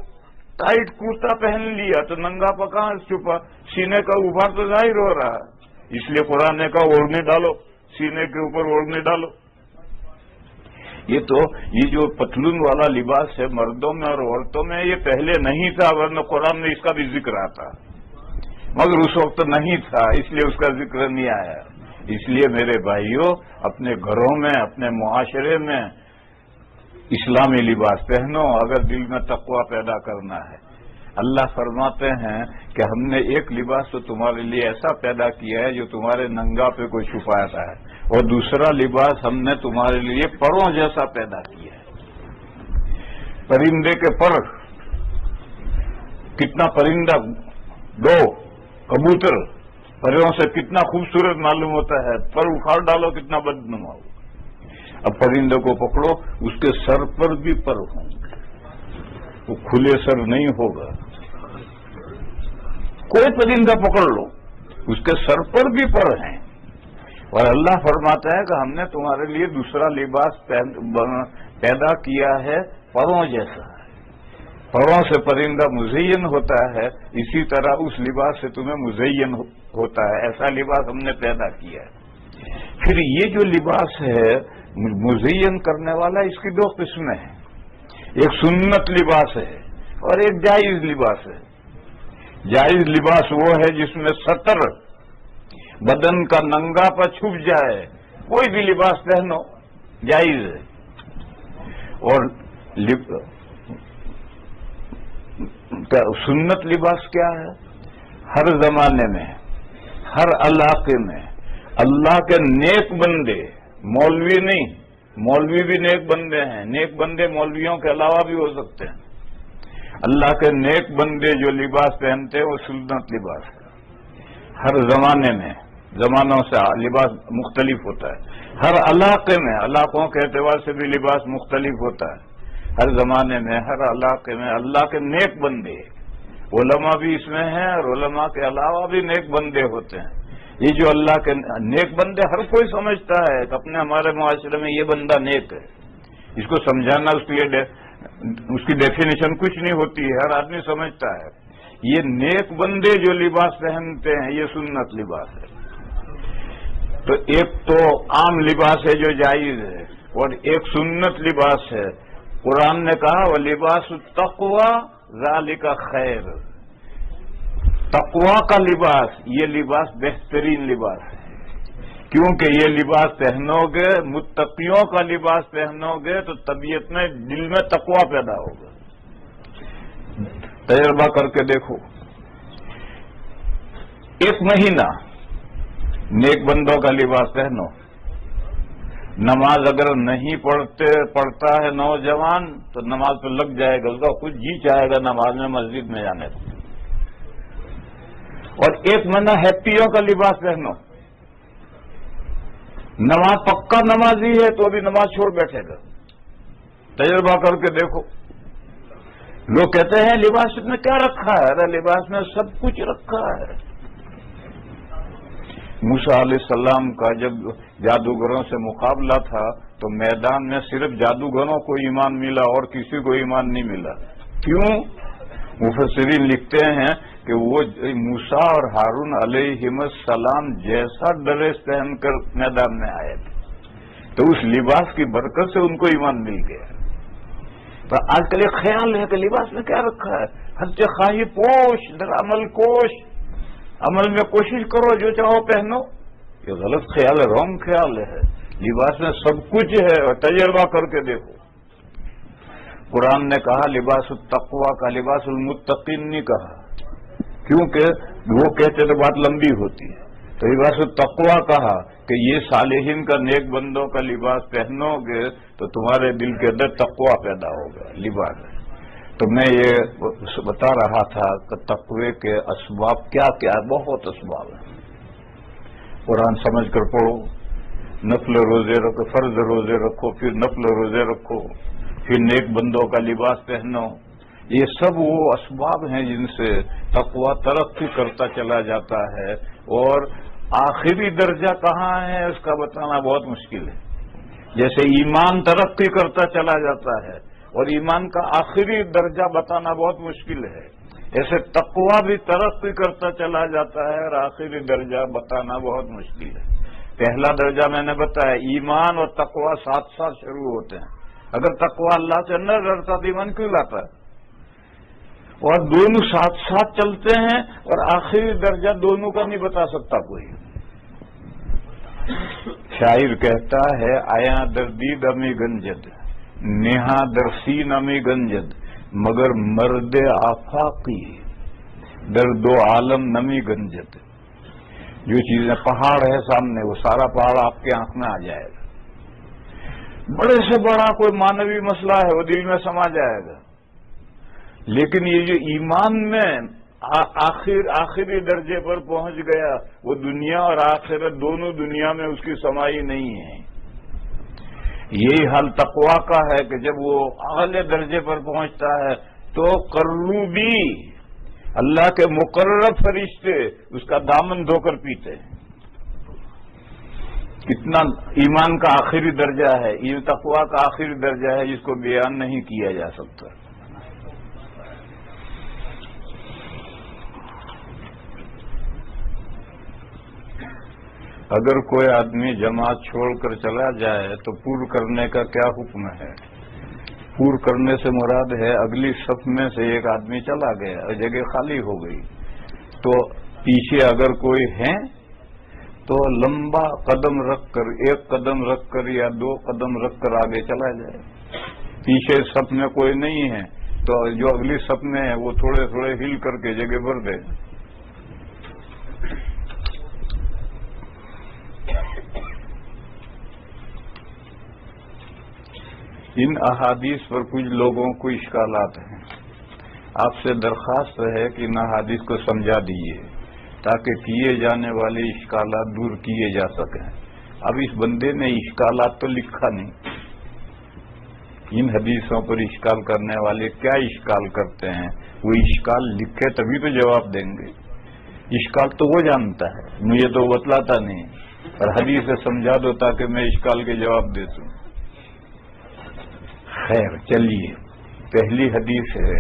ٹائٹ کرتا پہن لیا تو ننگا پہ کہاں چھپا، سینے کا ابھار تو ظاہر ہو رہا ہے۔ اس لیے قرآن نے کہا اوڑھنی ڈالو، سینے کے اوپر اوڑھنی ڈالو۔ یہ جو پتلون والا لباس ہے مردوں میں اور عورتوں میں، یہ پہلے نہیں تھا، ورنہ قرآن میں اس کا بھی ذکر آتا، مگر اس وقت نہیں تھا، اس لیے اس کا ذکر نہیں آیا۔ اس لیے میرے بھائیوں، اپنے گھروں میں، اپنے معاشرے میں اسلامی لباس پہنو اگر دل میں تقوی پیدا کرنا ہے۔ اللہ فرماتے ہیں کہ ہم نے ایک لباس تو تمہارے لیے ایسا پیدا کیا ہے جو تمہارے ننگا پہ کوئی چھپاتا ہے، اور دوسرا لباس ہم نے تمہارے لیے پروں جیسا پیدا کیا ہے۔ پرندے کے پر، کتنا پرندہ، دو کبوتر پروں سے کتنا خوبصورت معلوم ہوتا ہے، پر اکھاڑ ڈالو کتنا بدنما ہو۔ اب پرندے کو پکڑو، اس کے سر پر بھی پر ہوں گے، وہ کھلے سر نہیں ہوگا۔ کوئی پرندہ پکڑ لو، اس کے سر پر بھی پر ہیں، اور اللہ فرماتا ہے کہ ہم نے تمہارے لیے دوسرا لباس پیدا کیا ہے پروں جیسا۔ پروں سے پرندہ مزین ہوتا ہے، اسی طرح اس لباس سے تمہیں مزین ہوتا ہے، ایسا لباس ہم نے پیدا کیا ہے۔ پھر یہ جو لباس ہے مزین کرنے والا، اس کی دو قسمیں ہیں، ایک سنت لباس ہے اور ایک جائز لباس ہے۔ جائز لباس وہ ہے جس میں ستر بدن کا ننگا پہ چھپ جائے، کوئی بھی لباس پہنو جائز ہے۔ اور سنت لباس کیا ہے؟ ہر زمانے میں، ہر علاقے میں اللہ کے نیک بندے، مولوی نہیں، مولوی بھی نیک بندے ہیں، نیک بندے مولویوں کے علاوہ بھی ہو سکتے ہیں۔ اللہ کے نیک بندے جو لباس پہنتے ہیں وہ سنت لباس ہے۔ ہر زمانے میں، زمانوں سے لباس مختلف ہوتا ہے، ہر علاقے میں، علاقوں کے اعتبار سے بھی لباس مختلف ہوتا ہے۔ ہر زمانے میں، ہر علاقے میں اللہ کے نیک بندے، علماء بھی اس میں ہیں اور علماء کے علاوہ بھی نیک بندے ہوتے ہیں۔ یہ جو اللہ کے نیک بندے ہر کوئی سمجھتا ہے کہ اپنے ہمارے معاشرے میں یہ بندہ نیک ہے، اس کو سمجھانا اس کی ڈیفینیشن کچھ نہیں ہوتی ہے، ہر آدمی سمجھتا ہے۔ یہ نیک بندے جو لباس پہنتے ہیں یہ سنت لباس ہے۔ تو ایک تو عام لباس ہے جو جائز ہے، اور ایک سنت لباس ہے۔ قرآن نے کہا وَلِبَاسُ التَّقْوَىٰ ذَلِكَ خَيْرٌ، تقوی کا لباس، یہ لباس بہترین لباس ہے، کیونکہ یہ لباس پہنو گے، متقیوں کا لباس پہنو گے تو طبیعت میں، دل میں تقوی پیدا ہوگا۔ تجربہ کر کے دیکھو، ایک مہینہ نیک بندوں کا لباس پہنو، نماز اگر نہیں پڑھتا ہے نوجوان تو نماز پہ لگ جائے گا، اس کا کچھ جی چاہے گا نماز میں، مسجد میں جانے کو۔ اور ایک مہینہ ہیپیوں کا لباس پہنو، نماز پکا نمازی ہے تو ابھی نماز چھوڑ بیٹھے گا۔ تجربہ کر کے دیکھو۔ لوگ کہتے ہیں لباس میں کیا رکھا ہے؟ ارے لباس میں سب کچھ رکھا ہے۔ موسیٰ علیہ السلام کا جب جادوگروں سے مقابلہ تھا تو میدان میں صرف جادوگروں کو ایمان ملا اور کسی کو ایمان نہیں ملا۔ کیوں؟ مفسرین لکھتے ہیں کہ وہ موسیٰ اور ہارون علیہ السلام جیسا ڈریس پہن کر میدان میں آئے تھے، تو اس لباس کی برکت سے ان کو ایمان مل گیا. تو آج کل ایک خیال ہے کہ لباس میں کیا رکھا ہے، حج خواہی پوش در عمل کوش، عمل میں کوشش کرو جو چاہو پہنو. یہ غلط خیال ہے، رانگ خیال ہے. لباس میں سب کچھ ہے، اور تجربہ کر کے دیکھو. قرآن نے کہا لباس التقوی کا، لباس المتقین نہیں کہا، کیونکہ وہ کہتے تو بات لمبی ہوتی ہے. تو لباس التقوی کہا کہ یہ صالحین کا، نیک بندوں کا لباس پہنو گے تو تمہارے دل کے اندر تقوی پیدا ہوگا. لباس تو میں یہ بتا رہا تھا کہ تقوی کے اسباب کیا کیا، بہت اسباب ہیں. قرآن سمجھ کر پڑھو، نفل روزے رکھو، فرض روزے رکھو، پھر نفل روزے رکھو، پھر نیک بندوں کا لباس پہنو. یہ سب وہ اسباب ہیں جن سے تقوی ترقی کرتا چلا جاتا ہے. اور آخری درجہ کہاں ہے اس کا بتانا بہت مشکل ہے. جیسے ایمان ترقی کرتا چلا جاتا ہے اور ایمان کا آخری درجہ بتانا بہت مشکل ہے، ایسے تقوی بھی ترقی کرتا چلا جاتا ہے اور آخری درجہ بتانا بہت مشکل ہے. پہلا درجہ میں نے بتایا، ایمان اور تقوی ساتھ ساتھ شروع ہوتے ہیں. اگر تقوی اللہ سے نہ ڈرتا تو ایمان کیوں لاتا ہے؟ اور دونوں ساتھ ساتھ چلتے ہیں اور آخری درجہ دونوں کا نہیں بتا سکتا کوئی. شاعر کہتا ہے، آیا دردید امی گنجد، نیہا درسین امی گنجد، مگر مرد آفاقی در دو عالم نمی گنجد. جو چیزیں پہاڑ ہے سامنے، وہ سارا پہاڑ آپ کے آنکھ میں آ جائے گا. بڑے سے بڑا کوئی مانوی مسئلہ ہے وہ دل میں سما جائے گا. لیکن یہ جو ایمان میں آخری درجے پر پہنچ گیا، وہ دنیا اور آخرت دونوں دنیا میں اس کی سمائی نہیں ہے. یہی حال تقوی کا ہے کہ جب وہ اعلی درجے پر پہنچتا ہے تو قربی اللہ کے مقرر فرشتے اس کا دامن دھو کر پیتے ہیں. کتنا ایمان کا آخری درجہ ہے، یہ تقوی کا آخری درجہ ہے جس کو بیان نہیں کیا جا سکتا. اگر کوئی آدمی جماعت چھوڑ کر چلا جائے تو پور کرنے کا کیا حکم ہے؟ پور کرنے سے مراد ہے اگلی صف میں سے ایک آدمی چلا گیا اور جگہ خالی ہو گئی، تو پیچھے اگر کوئی ہے تو لمبا قدم رکھ کر، ایک قدم رکھ کر یا دو قدم رکھ کر آگے چلا جائے. پیچھے صف میں کوئی نہیں ہے تو جو اگلی صف میں ہے وہ تھوڑے تھوڑے ہل کر کے جگہ بھر دے. ان احادیث پر کچھ لوگوں کو اشکالات ہیں. آپ سے درخواست ہے کہ ان احادیث کو سمجھا دیجیے تاکہ کیے جانے والے اشکالات دور کیے جا سکیں. اب اس بندے نے اشکالات تو لکھا نہیں. ان حدیثوں پر اشکال کرنے والے کیا اشکال کرتے ہیں؟ وہ اشکال لکھے تبھی تو جواب دیں گے. اشکال تو وہ جانتا ہے، مجھے تو بتلاتا نہیں، اور حدیث سے سمجھا دو تاکہ میں اشکال کے جواب دے دوں. خیر چلیے، پہلی حدیث ہے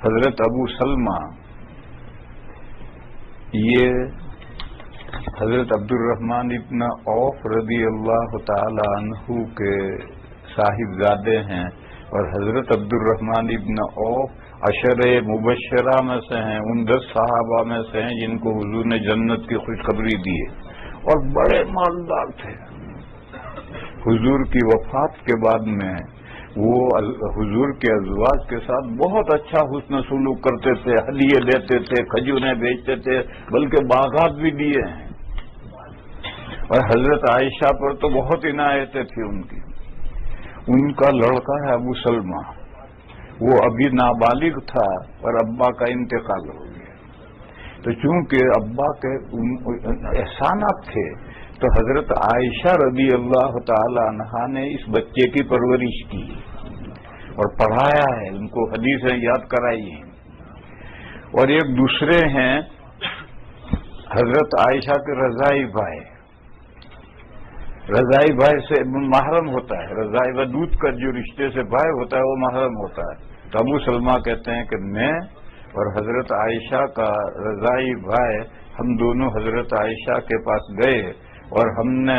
حضرت ابو سلمہ، یہ حضرت عبد الرحمن ابن عوف رضی اللہ تعالی عنہ کے صاحبزادے ہیں، اور حضرت عبد الرحمن ابن عوف عشرہ مبشرہ میں سے ہیں، ان 10 صحابہ میں سے ہیں جن کو حضور نے جنت کی خوشخبری دی ہے، اور بڑے مالدار تھے. حضور کی وفات کے بعد میں وہ حضور کے ازواج کے ساتھ بہت اچھا حسن سلوک کرتے تھے، ہدیے دیتے تھے، کھجوریں بیچتے تھے، بلکہ باغات بھی دیے ہیں. اور حضرت عائشہ پر تو بہت عنایتیں تھیں ان کی. ان کا لڑکا ہے ابو سلمہ، وہ ابھی نابالغ تھا اور ابا کا انتقال ہو گیا. تو چونکہ ابا کے احسانات تھے تو حضرت عائشہ رضی اللہ تعالی عنہا نے اس بچے کی پرورش کی اور پڑھایا ہے، ان کو حدیثیں یاد کرائی ہیں. اور ایک دوسرے ہیں حضرت عائشہ کے رضائی بھائی. رضائی بھائی سے محرم ہوتا ہے، رضائی بھائی دودھ کا جو رشتے سے بھائی ہوتا ہے وہ محرم ہوتا ہے. تو ابو سلمہ کہتے ہیں کہ میں اور حضرت عائشہ کا رضائی بھائی، ہم دونوں حضرت عائشہ کے پاس گئے اور ہم نے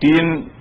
3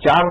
4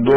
2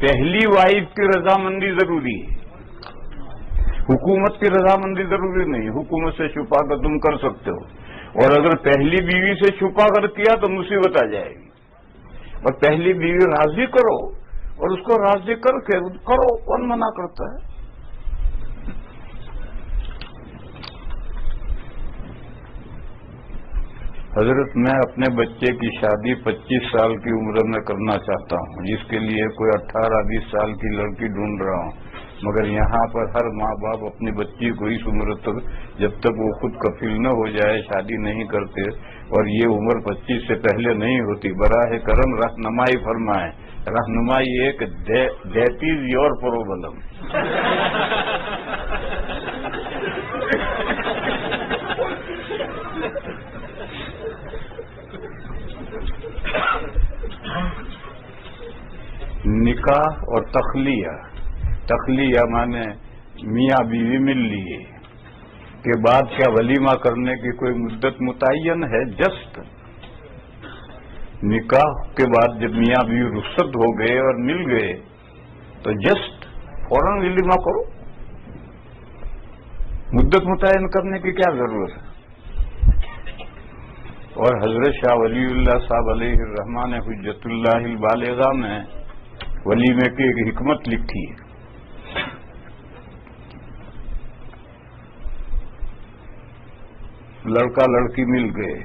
پہلی وائف کی رضامندی ضروری ہے، حکومت کی رضامندی ضروری نہیں. حکومت سے چھپا کر تم کر سکتے ہو، اور اگر پہلی بیوی سے چھپا کر کیا تو مصیبت آ جائے گی. اور پہلی بیوی راضی کرو اور اس کو راضی کر کے کرو، کون منع کرتا ہے؟ حضرت میں اپنے بچے کی شادی 25 سال کی عمر میں کرنا چاہتا ہوں، جس کے لیے کوئی 18-20 سال کی لڑکی ڈھونڈ رہا ہوں، مگر یہاں پر ہر ماں باپ اپنی بچی کو اس عمر تک جب تک وہ خود کفیل نہ ہو جائے شادی نہیں کرتے، اور یہ عمر 25 سے پہلے نہیں ہوتی. براہ کرم رہنمائی فرمائیں. رہنمائی ہے کہ دیٹ از یور پرابلم. نکاح اور تخلیہ مانے میاں بیوی مل لیے کے بعد کیا ولیمہ کرنے کی کوئی مدت متعین ہے؟ جسٹ نکاح کے بعد جب میاں بیوی رخصت ہو گئے اور مل گئے تو جسٹ فوراً ولیمہ کرو. مدت متعین کرنے کی کیا ضرورت ہے؟ اور حضرت شاہ ولی اللہ صاحب علیہ الرحمٰن نے حجت اللہ البالغہ میں ولیمے کی ایک حکمت لکھی ہے. لڑکا لڑکی مل گئے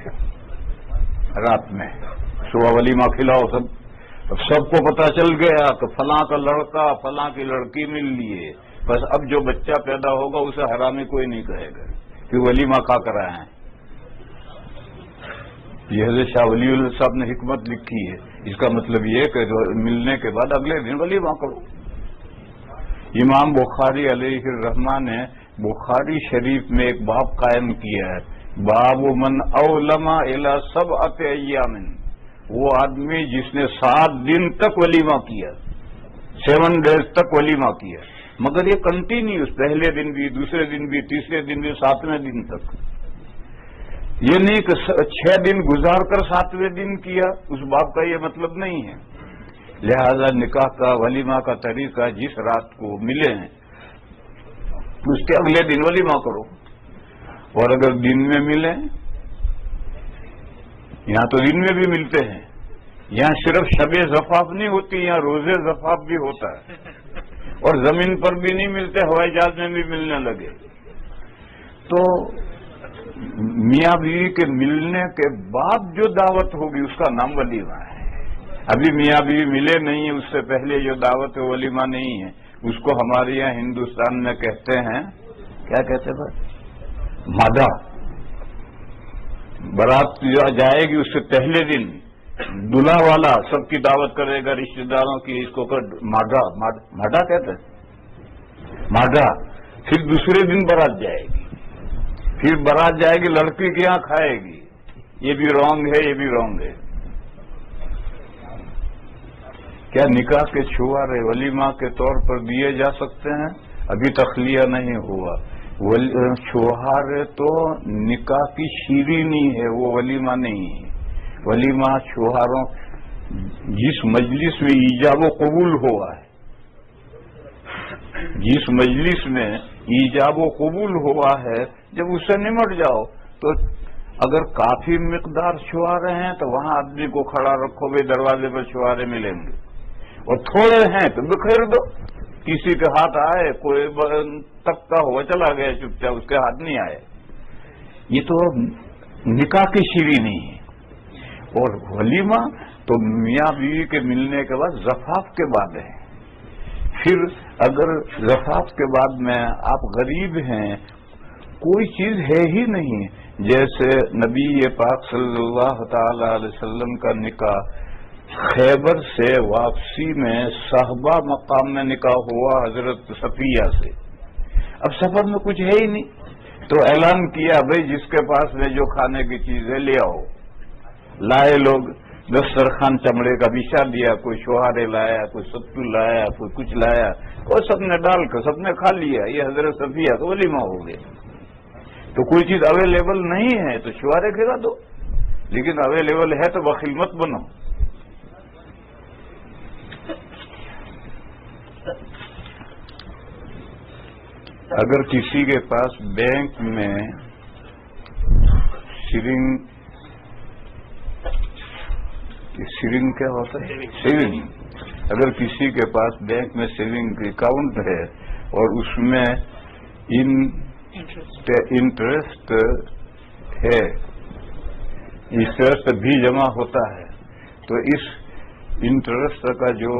رات میں، صبح ولیمہ کھلاؤ. سب کو پتا چل گیا کہ فلاں کا لڑکا فلاں کی لڑکی مل لیے. بس اب جو بچہ پیدا ہوگا اسے حرامی کوئی نہیں کہے گا کہ ولیمہ کا کرائے ہیں. یہ حضرت شاہ ولی اللہ صاحب نے حکمت لکھی ہے. اس کا مطلب یہ کہ ملنے کے بعد اگلے دن ولیمہ کرو. امام بخاری علیہ الرحمٰ نے بخاری شریف میں ایک باب قائم کیا ہے، باب من اولم الی 7 ایام. وہ آدمی جس نے 7 دن تک ولیمہ کیا، 7 days تک ولیمہ کیا، مگر یہ کنٹینیوس، پہلے دن بھی، دوسرے دن بھی، تیسرے دن بھی، 7ویں دن تک. یہ نہیں کہ 6 دن گزار کر 7ویں دن کیا، اس باب کا یہ مطلب نہیں ہے. لہذا نکاح کا ولیمہ کا طریقہ جس رات کو ملے ہیں اس کے اگلے دن ولیمہ کرو. اور اگر دن میں ملیں، یہاں تو دن میں بھی ملتے ہیں، یہاں صرف شب زفاف نہیں ہوتی، یہاں روز زفاف بھی ہوتا ہے. اور زمین پر بھی نہیں ملتے، ہوائی جہاز میں بھی ملنے لگے. تو میاں بیوی کے ملنے کے بعد جو دعوت ہوگی اس کا نام ولیمہ ہے. ابھی میاں بیوی ملے نہیں، اس سے پہلے جو دعوت ولیمہ نہیں ہے. اس کو ہمارے یہاں ہندوستان میں کہتے ہیں، کیا کہتے ہیں بھائی؟ مادہ. بارات جائے گی اس سے پہلے دن دلہا والا سب کی دعوت کرے گا، رشتہ داروں کی، اس کو ماڈا کہتے ہیں، ماڈا. پھر دوسرے دن بارات جائے گی، پھر بارات جائے گی لڑکی کے یہاں کھائے گی. یہ بھی رانگ ہے، یہ بھی رانگ ہے. کیا نکاح کے چھوارے ولیمہ کے طور پر دیے جا سکتے ہیں؟ ابھی تخلیہ نہیں ہوا. چھوہارے تو نکاح کی شیرینی ہے، وہ ولیمہ نہیں ہے. ولیمہ چھوہاروں جس مجلس میں ایجاب و قبول ہوا ہے، جس مجلس میں ایجاب و قبول ہوا ہے، جب اس سے نمٹ جاؤ تو اگر کافی مقدار چھوارے ہیں تو وہاں آدمی کو کھڑا رکھو، بھی دروازے پر چھوارے ملیں گے. اور تھوڑے ہیں تو بکھیر دو. کسی کے ہاتھ آئے، کوئی تکتا ہوا چلا گیا چپ چاپ، اس کے ہاتھ نہیں آئے. یہ تو نکاح کی شیرینی ہے. اور ولیمہ تو میاں بیوی کے ملنے کے بعد زفاف کے بعد ہے. پھر اگر زفاف کے بعد میں آپ غریب ہیں، کوئی چیز ہے ہی نہیں، جیسے نبی پاک صلی اللہ تعالی علیہ وسلم کا نکاح خیبر سے واپسی میں صحبہ مقام میں نکاح ہوا حضرت صفیہ سے. اب سفر میں کچھ ہے ہی نہیں تو اعلان کیا، بھائی جس کے پاس میں جو کھانے کی چیز ہے لے آؤ. لائے لوگ، دسترخوان چمڑے کا بچھا دیا، کوئی شوہارے لایا، کوئی ستو لایا، کوئی کچھ لایا، اور سب نے ڈال کر سب نے کھا لیا. یہ حضرت صفیہ کا ولیمہ ہو گیا. تو کوئی چیز اویلیبل نہیں ہے تو شوہارے کھلا دو، لیکن اویلیبل ہے تو بخیل مت بنو. اگر کسی کے پاس بینک میں سیونگ کیا ہوتا ہے سیونگ، اگر کسی کے پاس بینک میں سیونگ اکاؤنٹ ہے اور اس میں انٹرسٹ ہے، انٹرسٹ بھی جمع ہوتا ہے، تو اس انٹرسٹ کا جو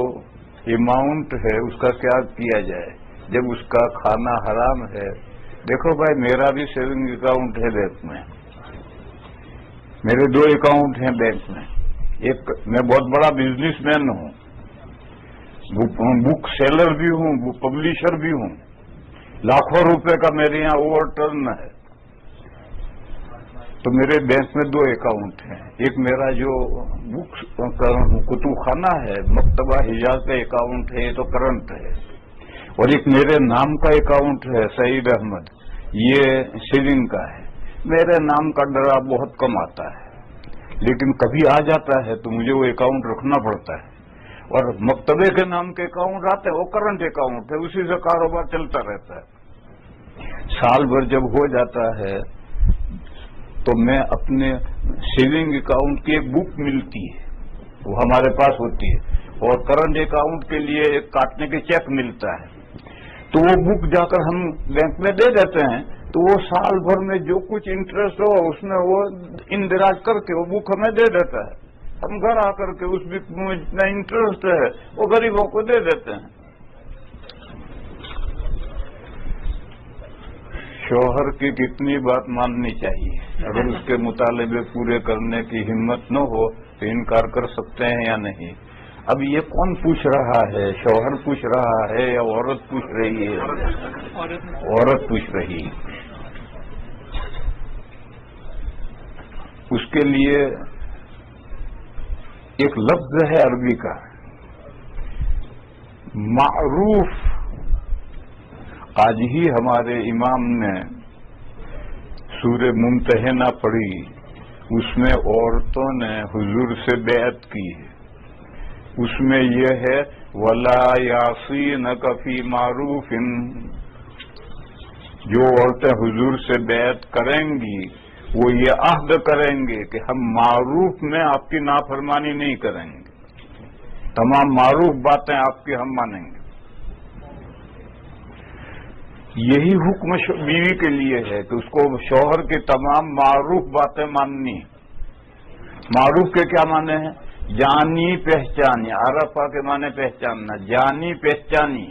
اماؤنٹ ہے اس کا کیا کیا جائے جب اس کا کھانا حرام ہے؟ دیکھو بھائی، میرا بھی سیونگ اکاؤنٹ ہے بینک میں، میرے 2 اکاؤنٹ ہیں بینک میں. ایک میں بہت بڑا بزنس مین ہوں، بک سیلر بھی ہوں، بک پبلشر بھی ہوں، لاکھوں روپے کا میرے یہاں اوور ٹرن ہے. تو میرے بینک میں 2 اکاؤنٹ ہیں. ایک میرا جو کتب خانہ ہے، مکتبہ حجاز کا اکاؤنٹ ہے، یہ تو کرنٹ ہے، اور ایک میرے نام کا اکاؤنٹ ہے سعید احمد، یہ سیونگ کا ہے. میرے نام کا ڈرا بہت کم آتا ہے، لیکن کبھی آ جاتا ہے تو مجھے وہ اکاؤنٹ رکھنا پڑتا ہے. اور مکتبے کے نام کے اکاؤنٹ آتے ہیں، وہ کرنٹ اکاؤنٹ ہے، اسی سے کاروبار چلتا رہتا ہے. سال بھر جب ہو جاتا ہے تو میں اپنے سیونگ اکاؤنٹ کی ایک بک ملتی ہے، وہ ہمارے پاس ہوتی ہے، اور کرنٹ اکاؤنٹ کے لیے ایک کاٹنے کے چیک ملتا ہے. تو وہ بک جا کر ہم بینک میں دے دیتے ہیں، تو وہ سال بھر میں جو کچھ انٹرسٹ ہو اس میں وہ اندراج کر کے وہ بک ہمیں دے دیتا ہے. ہم گھر آ کر کے اس بک میں جتنا انٹرسٹ ہے وہ غریبوں کو دے دیتے ہیں. شوہر کی کتنی بات ماننی چاہیے؟ اگر اس کے مطالبے پورے کرنے کی ہمت نہ ہو تو انکار کر سکتے ہیں یا نہیں؟ اب یہ کون پوچھ رہا ہے؟ شوہر پوچھ رہا ہے یا عورت پوچھ رہی ہے؟ عورت پوچھ رہی ہے. اس کے لیے ایک لفظ ہے عربی کا، معروف. آج ہی ہمارے امام نے سورہ ممتحنہ پڑھی، اس میں عورتوں نے حضور سے بیعت کی ہے. اس میں یہ ہے وَلَا يَعْصِينَكَ فِي مَعْرُوفٍ، جو عورتیں حضور سے بیعت کریں گی وہ یہ عہد کریں گے کہ ہم معروف میں آپ کی نافرمانی نہیں کریں گے، تمام معروف باتیں آپ کی ہم مانیں گے. یہی حکم بیوی کے لیے ہے کہ اس کو شوہر کی تمام معروف باتیں ماننی. معروف کے کیا معنی ہیں؟ جانی پہچانی، عرفہ کے معنی پہچاننا، جانی پہچانی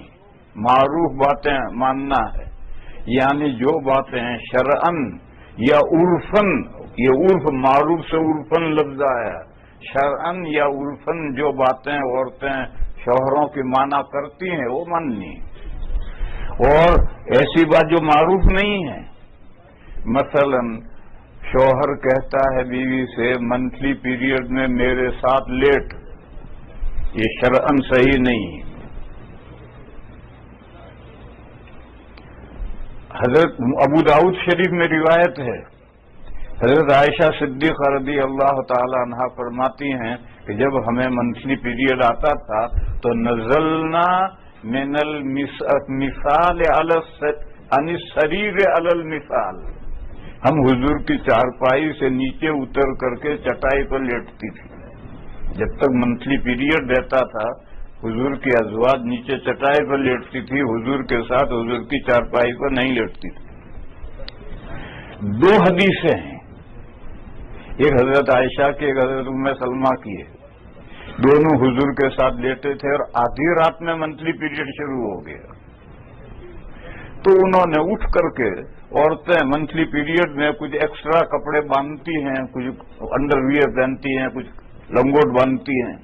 معروف باتیں ماننا ہے. یعنی جو باتیں شرعن یا عرفن، یہ عرف معروف سے عرفن لفظ آیا، شرعن یا عرفن جو باتیں عورتیں شوہروں کی مانا کرتی ہیں وہ ماننی. اور ایسی بات جو معروف نہیں ہے، مثلا شوہر کہتا ہے بیوی سے منتھلی پیریڈ میں میرے ساتھ لیٹ، یہ شرعن صحیح نہیں. حضرت ابو داؤد شریف میں روایت ہے، حضرت عائشہ صدیقہ رضی اللہ تعالی عنہا فرماتی ہیں کہ جب ہمیں منتھلی پیریڈ آتا تھا تو نزلنا من المثال عن السریر علی المثال، ہم حضور کی چارپائی سے نیچے اتر کر کے چٹائی پر لیٹتی تھی. جب تک منتھلی پیریڈ رہتا تھا حضور کی ازواج نیچے چٹائی پر لیٹتی تھی، حضور کے ساتھ حضور کی چارپائی پر نہیں لیٹتی تھی. 2 حدیثیں ہیں، ایک حضرت عائشہ کی، ایک حضرت ام سلمہ کی ہے. دونوں حضور کے ساتھ لیٹے تھے اور آدھی رات میں منتھلی پیریڈ شروع ہو گیا. تو انہوں نے اٹھ کر کے، عورتیں منتھلی پیریڈ میں کچھ ایکسٹرا کپڑے باندھتی ہیں، کچھ انڈر ویئر پہنتی ہیں، کچھ لنگوٹ باندھتی ہیں.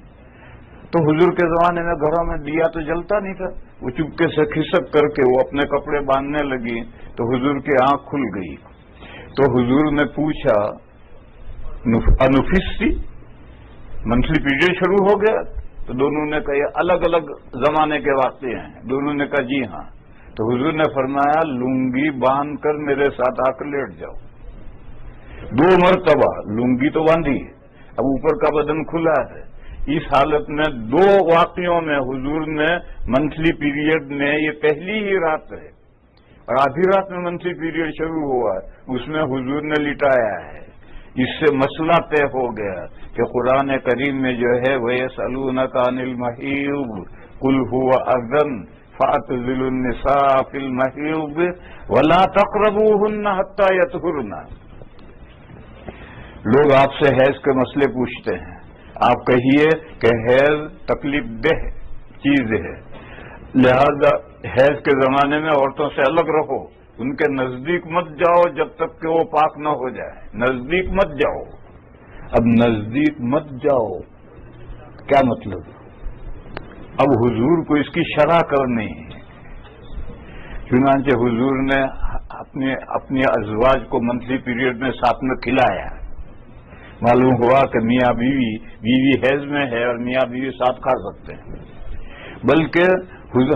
تو حضور کے زمانے میں گھروں میں دیا تو جلتا نہیں تھا، وہ چپکے سے کھسک کر کے وہ اپنے کپڑے باندھنے لگی تو حضور کی آنکھ کھل گئی. تو حضور نے پوچھا انفستی، منتھلی پیریڈ شروع ہو گیا؟ تو دونوں نے کہا یہ الگ الگ زمانے کے واقعے ہیں. دونوں نے کہا جی ہاں. تو حضور نے فرمایا لنگی باندھ کر میرے ساتھ آ کر لیٹ جاؤ. 2 مرتبہ لنگی تو باندھی، اب اوپر کا بدن کھلا ہے. اس حالت میں 2 واقعوں میں حضور نے منتھلی پیریڈ میں، یہ پہلی ہی رات ہے، اور آدھی رات میں منتھلی پیریڈ شروع ہوا، اس میں حضور نے لٹایا ہے۔ اس سے مسئلہ طے ہو گیا کہ قرآن کریم میں جو ہے وَيَسْأَلُونَكَ عَنِ الْمَحِيضِ قُلْ هُوَ أَذًى فَاعْتَزِلُوا النِّسَاءَ فِي الْمَحِيضِ وَلَا تَقْرَبُوهُنَّ حَتَّى يَطْهُرْنَ۔ لوگ آپ سے حیض کے مسئلے پوچھتے ہیں، آپ کہیے کہ حیض تکلیف دہ چیز ہے، لہذا حیض کے زمانے میں عورتوں سے الگ رہو، ان کے نزدیک مت جاؤ جب تک کہ وہ پاک نہ ہو جائے، نزدیک مت جاؤ۔ اب نزدیک مت جاؤ کیا مطلب؟ اب حضور کو اس کی شرح کرنی ہے، چنانچہ حضور نے اپنی ازواج کو منتھلی پیریڈ میں ساتھ میں کھلایا۔ معلوم ہوا کہ میاں بیوی حیض میں ہے اور میاں بیوی ساتھ کھا سکتے ہیں، بلکہ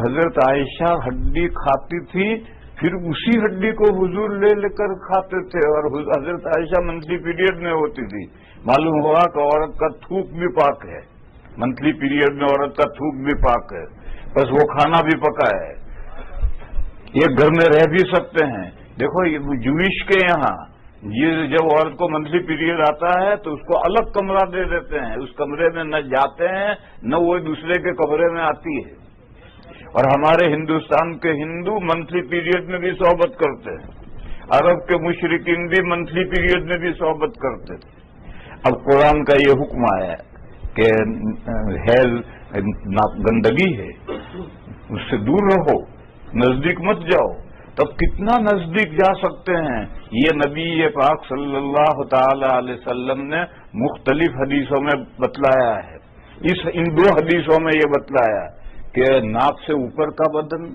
حضرت عائشہ ہڈی کھاتی تھی، پھر اسی ہڈی کو حضور لے کر کھاتے تھے، اور حضرت عائشہ منتھلی پیریڈ میں ہوتی تھی۔ معلوم ہوا کہ عورت کا تھوک بھی پاک ہے، منتھلی پیریڈ میں عورت کا تھوک بھی پاک ہے، بس وہ کھانا بھی پکا ہے، یہ گھر میں رہ بھی سکتے ہیں۔ دیکھو جویش کے یہاں یہ جب عورت کو منتھلی پیریڈ آتا ہے تو اس کو الگ کمرہ دے دیتے ہیں، اس کمرے میں نہ جاتے ہیں نہ وہ دوسرے کے کمرے میں آتی ہے۔ اور ہمارے ہندوستان کے ہندو منتھلی پیریڈ میں بھی صحبت کرتے ہیں، عرب کے مشرکین بھی منتھلی پیریڈ میں بھی صحبت کرتے تھے۔ اب قرآن کا یہ حکم آیا کہ حیض گندگی ہے، اس سے دور رہو، نزدیک مت جاؤ۔ تب کتنا نزدیک جا سکتے ہیں یہ نبی پاک صلی اللہ تعالی علیہ وسلم نے مختلف حدیثوں میں بتلایا ہے۔ ان دو حدیثوں میں یہ بتلایا کہ ناک سے اوپر کا بدن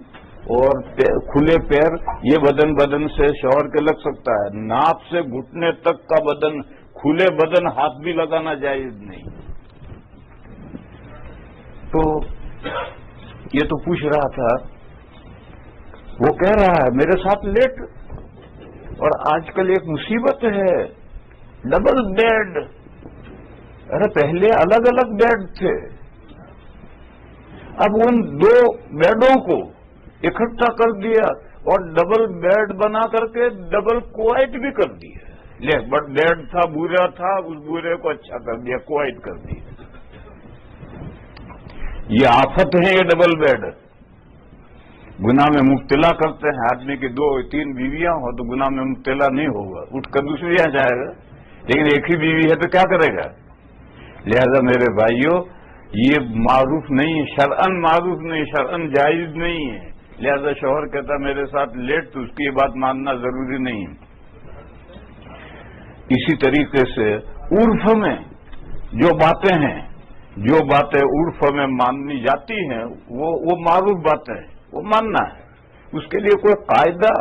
اور کھلے پیر یہ بدن سے شوہر کے لگ سکتا ہے، ناک سے گھٹنے تک کا بدن، کھلے بدن ہاتھ بھی لگانا جائز نہیں۔ تو یہ تو پوچھ رہا تھا، وہ کہہ رہا ہے میرے ساتھ لیٹ، اور آج کل ایک مصیبت ہے ڈبل بیڈ۔ ارے پہلے الگ الگ بیڈ تھے، اب ان دو بیڈوں کو اکٹھا کر دیا اور ڈبل بیڈ بنا کر کے ڈبل کوائٹ بھی کر دیا۔ بٹ بیڈ تھا، برا تھا، اس برے کو اچھا کر دیا، کوائٹ کر دیا۔ یہ آفت ہے یہ ڈبل بیڈ، گناہ میں مبتلا کرتے ہیں۔ آدمی کی 2-3 بیویاں ہو تو گناہ میں مبتلا نہیں ہوگا، اٹھ کر دوسری یہاں جائے گا، لیکن ایک ہی بیوی ہے تو کیا کرے گا؟ لہذا میرے بھائیوں یہ معروف نہیں، شرعن معروف نہیں، شرعن جائز نہیں ہے۔ لہذا شوہر کہتا میرے ساتھ لیٹ تو اس کی یہ بات ماننا ضروری نہیں ہے۔ اسی طریقے سے عرف میں جو باتیں ہیں، جو باتیں عرف میں ماننی جاتی ہیں وہ معروف باتیں ہیں، وہ ماننا ہے۔ اس کے لیے کوئی قاعدہ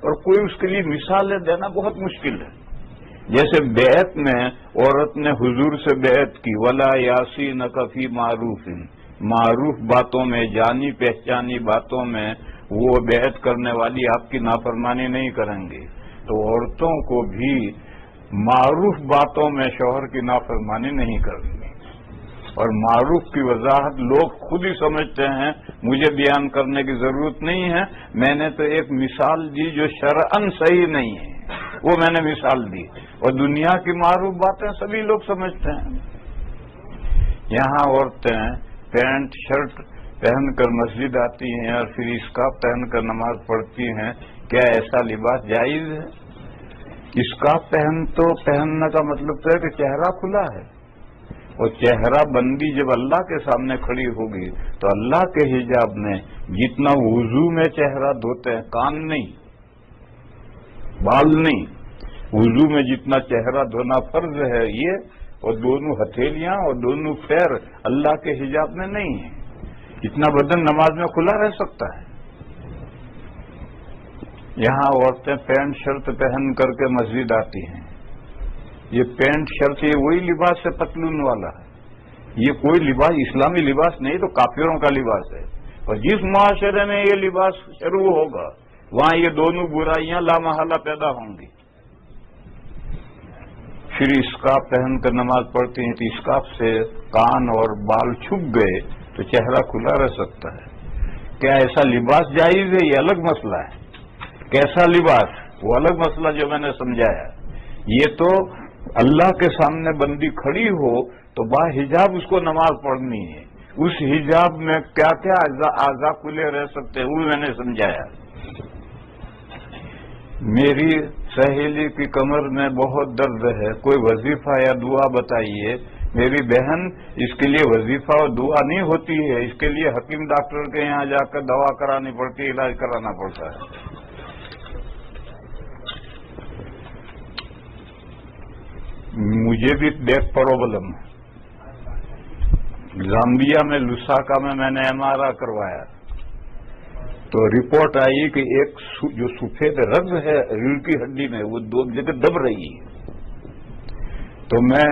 اور کوئی اس کے لیے مثالیں دینا بہت مشکل ہے۔ جیسے بیعت میں عورت نے حضور سے بیعت کی، ولا یاسینک فی معروف، معروف باتوں میں، جانی پہچانی باتوں میں وہ بیعت کرنے والی آپ کی نافرمانی نہیں کریں گے، تو عورتوں کو بھی معروف باتوں میں شوہر کی نافرمانی نہیں کرنی۔ اور معروف کی وضاحت لوگ خود ہی سمجھتے ہیں، مجھے بیان کرنے کی ضرورت نہیں ہے، میں نے تو ایک مثال دی جو شرعن صحیح نہیں ہے، وہ میں نے مثال دی، اور دنیا کی معروف باتیں سبھی لوگ سمجھتے ہیں۔ یہاں عورتیں پینٹ شرٹ پہن کر مسجد آتی ہیں اور پھر اسکارف پہن کر نماز پڑھتی ہیں، کیا ایسا لباس جائز ہے؟ اسکارف پہننے کا مطلب تو ہے کہ چہرہ کھلا ہے، اور چہرہ بندی جب اللہ کے سامنے کھڑی ہوگی تو اللہ کے حجاب میں جتنا وضو میں چہرہ دھوتے ہیں، کان نہیں، بال نہیں، وضو میں جتنا چہرہ دھونا فرض ہے یہ، اور دونوں ہتھیلیاں اور دونوں پیر اللہ کے حجاب میں نہیں ہیں، اتنا بدن نماز میں کھلا رہ سکتا ہے۔ یہاں عورتیں پینٹ شرٹ پہن کر کے مسجد آتی ہیں، یہ پینٹ شرٹ یہ وہی لباس ہے پتلون والا، یہ کوئی لباس اسلامی لباس نہیں، تو کافروں کا لباس ہے، اور جس معاشرے میں یہ لباس شروع ہوگا وہاں یہ دونوں برائیاں لامحالہ پیدا ہوں گی۔ پھر اسکارف پہن کر نماز پڑھتی ہیں تو اسکارف سے کان اور بال چھپ گئے تو چہرہ کھلا رہ سکتا ہے، کیا ایسا لباس جائز ہے؟ یہ الگ مسئلہ ہے، کیسا لباس وہ الگ مسئلہ جو میں نے سمجھایا. یہ تو اللہ کے سامنے بندی کھڑی ہو تو با حجاب اس کو نماز پڑھنی ہے. اس حجاب میں کیا کیا اعضاء کھلے رہ سکتے ہیں وہ میں نے سمجھایا. میری سہیلی کی کمر میں بہت درد ہے, کوئی وظیفہ یا دعا بتائیے. میری بہن, اس کے لیے وظیفہ اور دعا نہیں ہوتی ہے, اس کے لیے حکیم ڈاکٹر کے یہاں جا کر دوا کرانی پڑتی ہے, علاج کرانا پڑتا ہے. مجھے بھی بیک پرابلم ہے. زامبیا میں لساکا میں نے MRI کروایا تو رپورٹ آئی کہ ایک جو سفید رگ ہے ریڑھ کی ہڈی میں وہ 2 جگہ دب رہی ہے. تو میں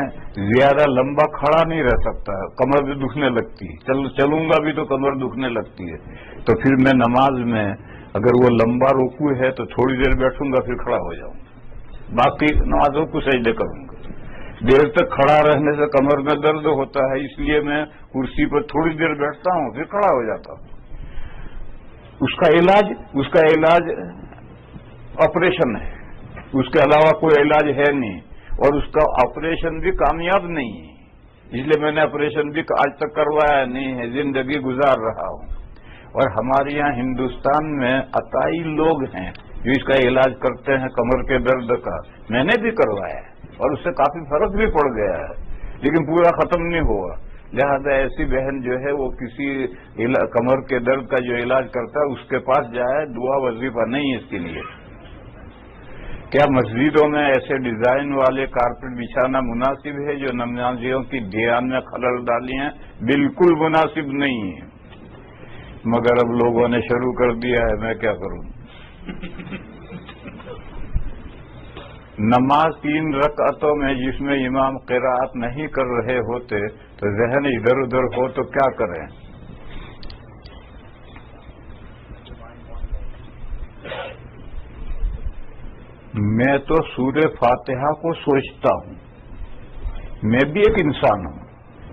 زیادہ لمبا کھڑا نہیں رہ سکتا, کمر بھی دکھنے لگتی ہے, چلوں گا بھی تو کمر دکھنے لگتی ہے. تو پھر میں نماز میں اگر وہ لمبا رکوع ہے تو تھوڑی دیر بیٹھوں گا پھر کھڑا ہو جاؤں گا, باقی نمازوں کو سجدے کروں گا. دیر تک کھڑا رہنے سے کمر میں درد ہوتا ہے, اس لیے میں کرسی پر تھوڑی دیر بیٹھتا ہوں پھر کھڑا ہو جاتا ہوں. اس کا علاج آپریشن ہے, اس کے علاوہ کوئی علاج ہے نہیں, اور اس کا آپریشن بھی کامیاب نہیں ہے. اس لیے میں نے آپریشن بھی آج تک کروایا نہیں ہے, زندگی گزار رہا ہوں. اور ہمارے یہاں ہندوستان میں 28 لوگ ہیں جو اس کا علاج کرتے ہیں کمر کے درد کا. میں نے بھی کروایا ہے اور اس سے کافی فرق بھی پڑ گیا ہے, لیکن پورا ختم نہیں ہوا. لہذا ایسی بہن جو ہے وہ کسی کمر کے درد کا جو علاج کرتا ہے اس کے پاس جائے, دعا وظیفہ نہیں ہے اس کے لیے. کیا مسجدوں میں ایسے ڈیزائن والے کارپیٹ بچھانا مناسب ہے جو نمازیوں کی دھیان میں خلل ڈالی ہیں؟ بالکل مناسب نہیں ہے, مگر اب لوگوں نے شروع کر دیا ہے, میں کیا کروں. نماز 3 رکعتوں میں جس میں امام قراءت نہیں کر رہے ہوتے تو ذہن ادھر ادھر ہو تو کیا کریں؟ میں تو سورہ فاتحہ کو سوچتا ہوں, میں بھی ایک انسان ہوں,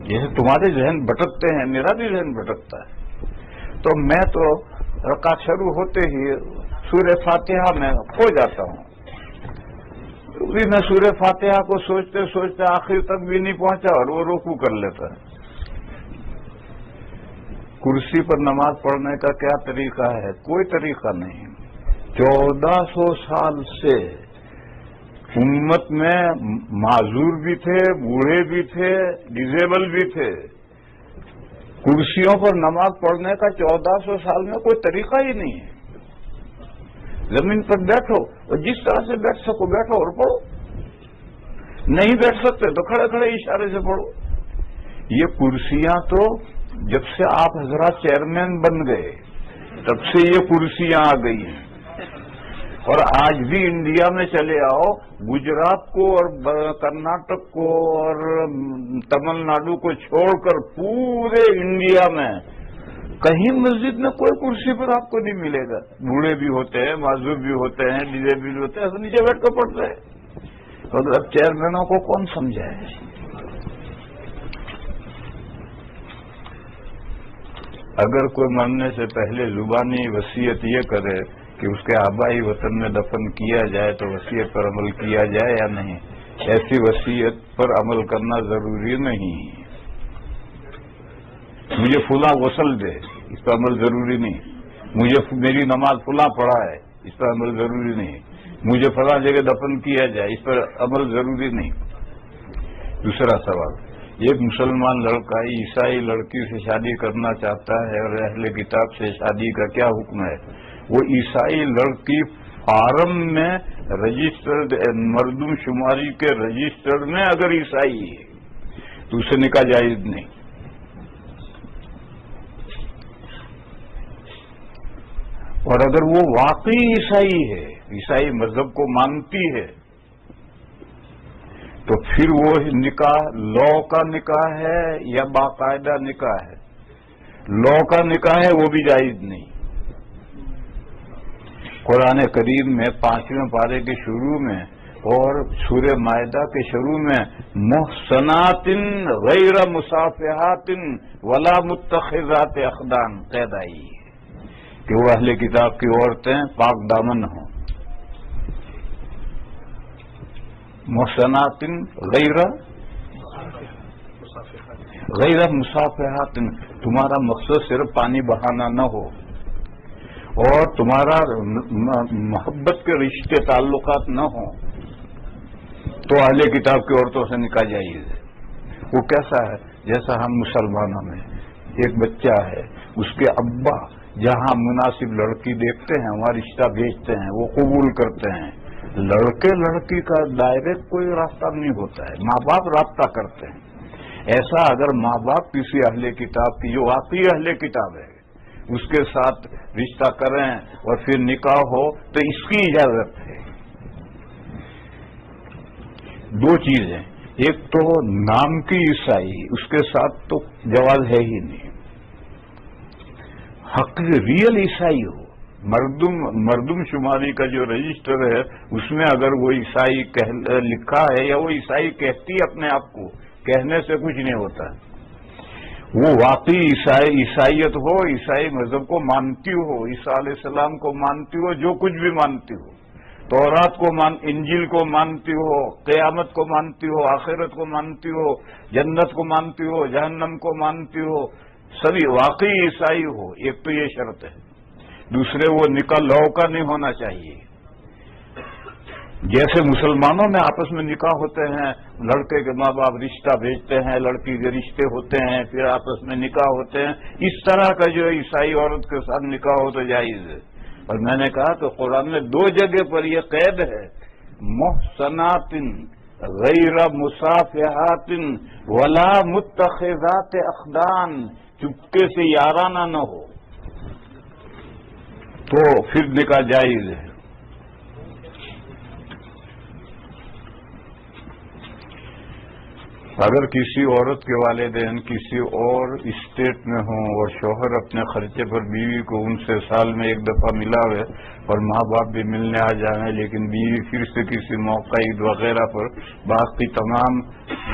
جیسے تمہارے ذہن بھٹکتے ہیں میرا بھی ذہن بھٹکتا ہے. تو میں تو رکعت شروع ہوتے ہی سورہ فاتحہ میں کھو جاتا ہوں. بھی میں سورہ فاتحہ کو سوچتے سوچتے آخر تک بھی نہیں پہنچا اور وہ رکوع کر لیتا ہے. کرسی پر نماز پڑھنے کا کیا طریقہ ہے؟ کوئی طریقہ نہیں. 1400 سال سے امت میں معذور بھی تھے, بوڑھے بھی تھے, ڈیزیبل بھی تھے. کرسیوں پر نماز پڑھنے کا 1400 سال میں کوئی طریقہ ہی نہیں ہے. زمین پر بیٹھو اور جس طرح سے بیٹھ سکو بیٹھو اور پڑھو, نہیں بیٹھ سکتے تو کھڑے کھڑے اشارے سے پڑھو. یہ کرسیاں تو جب سے آپ حضرات چیئرمین بن گئے تب سے یہ کرسیاں آ گئی ہیں. اور آج بھی انڈیا میں چلے آؤ, گجرات کو اور کرناٹک کو اور تمل ناڈو کو چھوڑ کر پورے انڈیا میں کہیں مسجد میں کوئی کرسی پر آپ کو نہیں ملے گا. بوڑھے بھی ہوتے ہیں, معذور بھی ہوتے ہیں, ڈیزیبل بھی ہوتے ہیں, ایسے نیچے بیٹھ کر پڑھتے ہیں. اور اب چیئرمینوں کو کون سمجھائے؟ اگر کوئی مرنے سے پہلے زبانی وصیت یہ کرے کہ اس کے آبائی وطن میں دفن کیا جائے تو وصیت پر عمل کیا جائے یا نہیں؟ ایسی وصیت پر عمل کرنا ضروری نہیں. مجھے فلاں غسل دے, اس پر عمل ضروری نہیں. مجھے میری نماز فلاں پڑھا ہے, اس پر عمل ضروری نہیں. مجھے فلاں جگہ دفن کیا جائے, اس پر عمل ضروری نہیں. دوسرا سوال, ایک مسلمان لڑکا عیسائی لڑکی سے شادی کرنا چاہتا ہے اور اہل کتاب سے شادی کا کیا حکم ہے؟ وہ عیسائی لڑکی فارم میں رجسٹرڈ مردم شماری کے رجسٹرڈ میں اگر عیسائی ہے تو اسے نکاح جائز نہیں. اور اگر وہ واقعی عیسائی ہے, عیسائی مذہب کو مانتی ہے, تو پھر وہ نکاح لو کا نکاح ہے یا باقاعدہ نکاح ہے؟ لو کا نکاح ہے, وہ بھی جائز نہیں. قرآن کریم میں 5ویں پارے کے شروع میں اور سورہ مائدہ کے شروع میں محصنات غیر مصافحات ولا متخذات اخدان قید آئی ہے کہ وہ اہل کتاب کی عورتیں پاک دامن ہوں, محسنات غیر مصافحات، تمہارا مقصد صرف پانی بہانا نہ ہو، اور تمہارا محبت کے رشتے تعلقات نہ ہوں، تو اہل کتاب کی عورتوں سے نکاح جائز ہے۔ وہ کیسا ہے؟ جیسا ہم مسلمانوں میں ایک بچہ ہے، اس کے ابا جہاں مناسب لڑکی دیکھتے ہیں وہاں رشتہ بھیجتے ہیں، وہ قبول کرتے ہیں۔ لڑکے لڑکی کا ڈائریکٹ کوئی رابطہ نہیں ہوتا ہے، ماں باپ رابطہ کرتے ہیں۔ ایسا اگر ماں باپ کسی اہل کتاب کی جو واقعی اہل کتاب ہے اس کے ساتھ رشتہ کریں اور پھر نکاح ہو تو اس کی اجازت ہے۔ دو چیزیں، ایک تو نام کی عیسائی، اس کے ساتھ تو جواز ہے ہی نہیں۔ حق ریئل عیسائی ہو، مردم شماری کا جو رجسٹر ہے اس میں اگر وہ عیسائی لکھا ہے یا وہ عیسائی کہتی ہے اپنے آپ کو، کہنے سے کچھ نہیں ہوتا، وہ واقعی عیسائیت ہو، عیسائی مذہب کو مانتی ہو، عیسیٰ علیہ السلام کو مانتی ہو، جو کچھ بھی مانتی ہو، تورات کو انجیل کو مانتی ہو، قیامت کو مانتی ہو، آخرت کو مانتی ہو، جنت کو مانتی ہو، جہنم کو مانتی ہو، سبھی واقعی عیسائی ہو، ایک تو یہ شرط ہے۔ دوسرے وہ نکاح لو کا نہیں ہونا چاہیے۔ جیسے مسلمانوں میں آپس میں نکاح ہوتے ہیں، لڑکے کے ماں باپ رشتہ بھیجتے ہیں، لڑکی کے رشتے ہوتے ہیں، پھر آپس میں نکاح ہوتے ہیں، اس طرح کا جو عیسائی عورت کے ساتھ نکاح ہو تو جائز ہے۔ اور میں نے کہا کہ قرآن میں دو جگہ پر یہ قید ہے، محسنات غیر مصافحات ولا متخذات اخدان، چپکے سے یارانہ نہ ہو تو پھر نکاح جائز ہے۔ اگر کسی عورت کے والدین کسی اور اسٹیٹ میں ہوں اور شوہر اپنے خرچے پر بیوی کو ان سے سال میں ایک دفعہ ملاوے اور ماں باپ بھی ملنے آ جائیں، لیکن بیوی پھر سے کسی موقع عید وغیرہ پر باقی تمام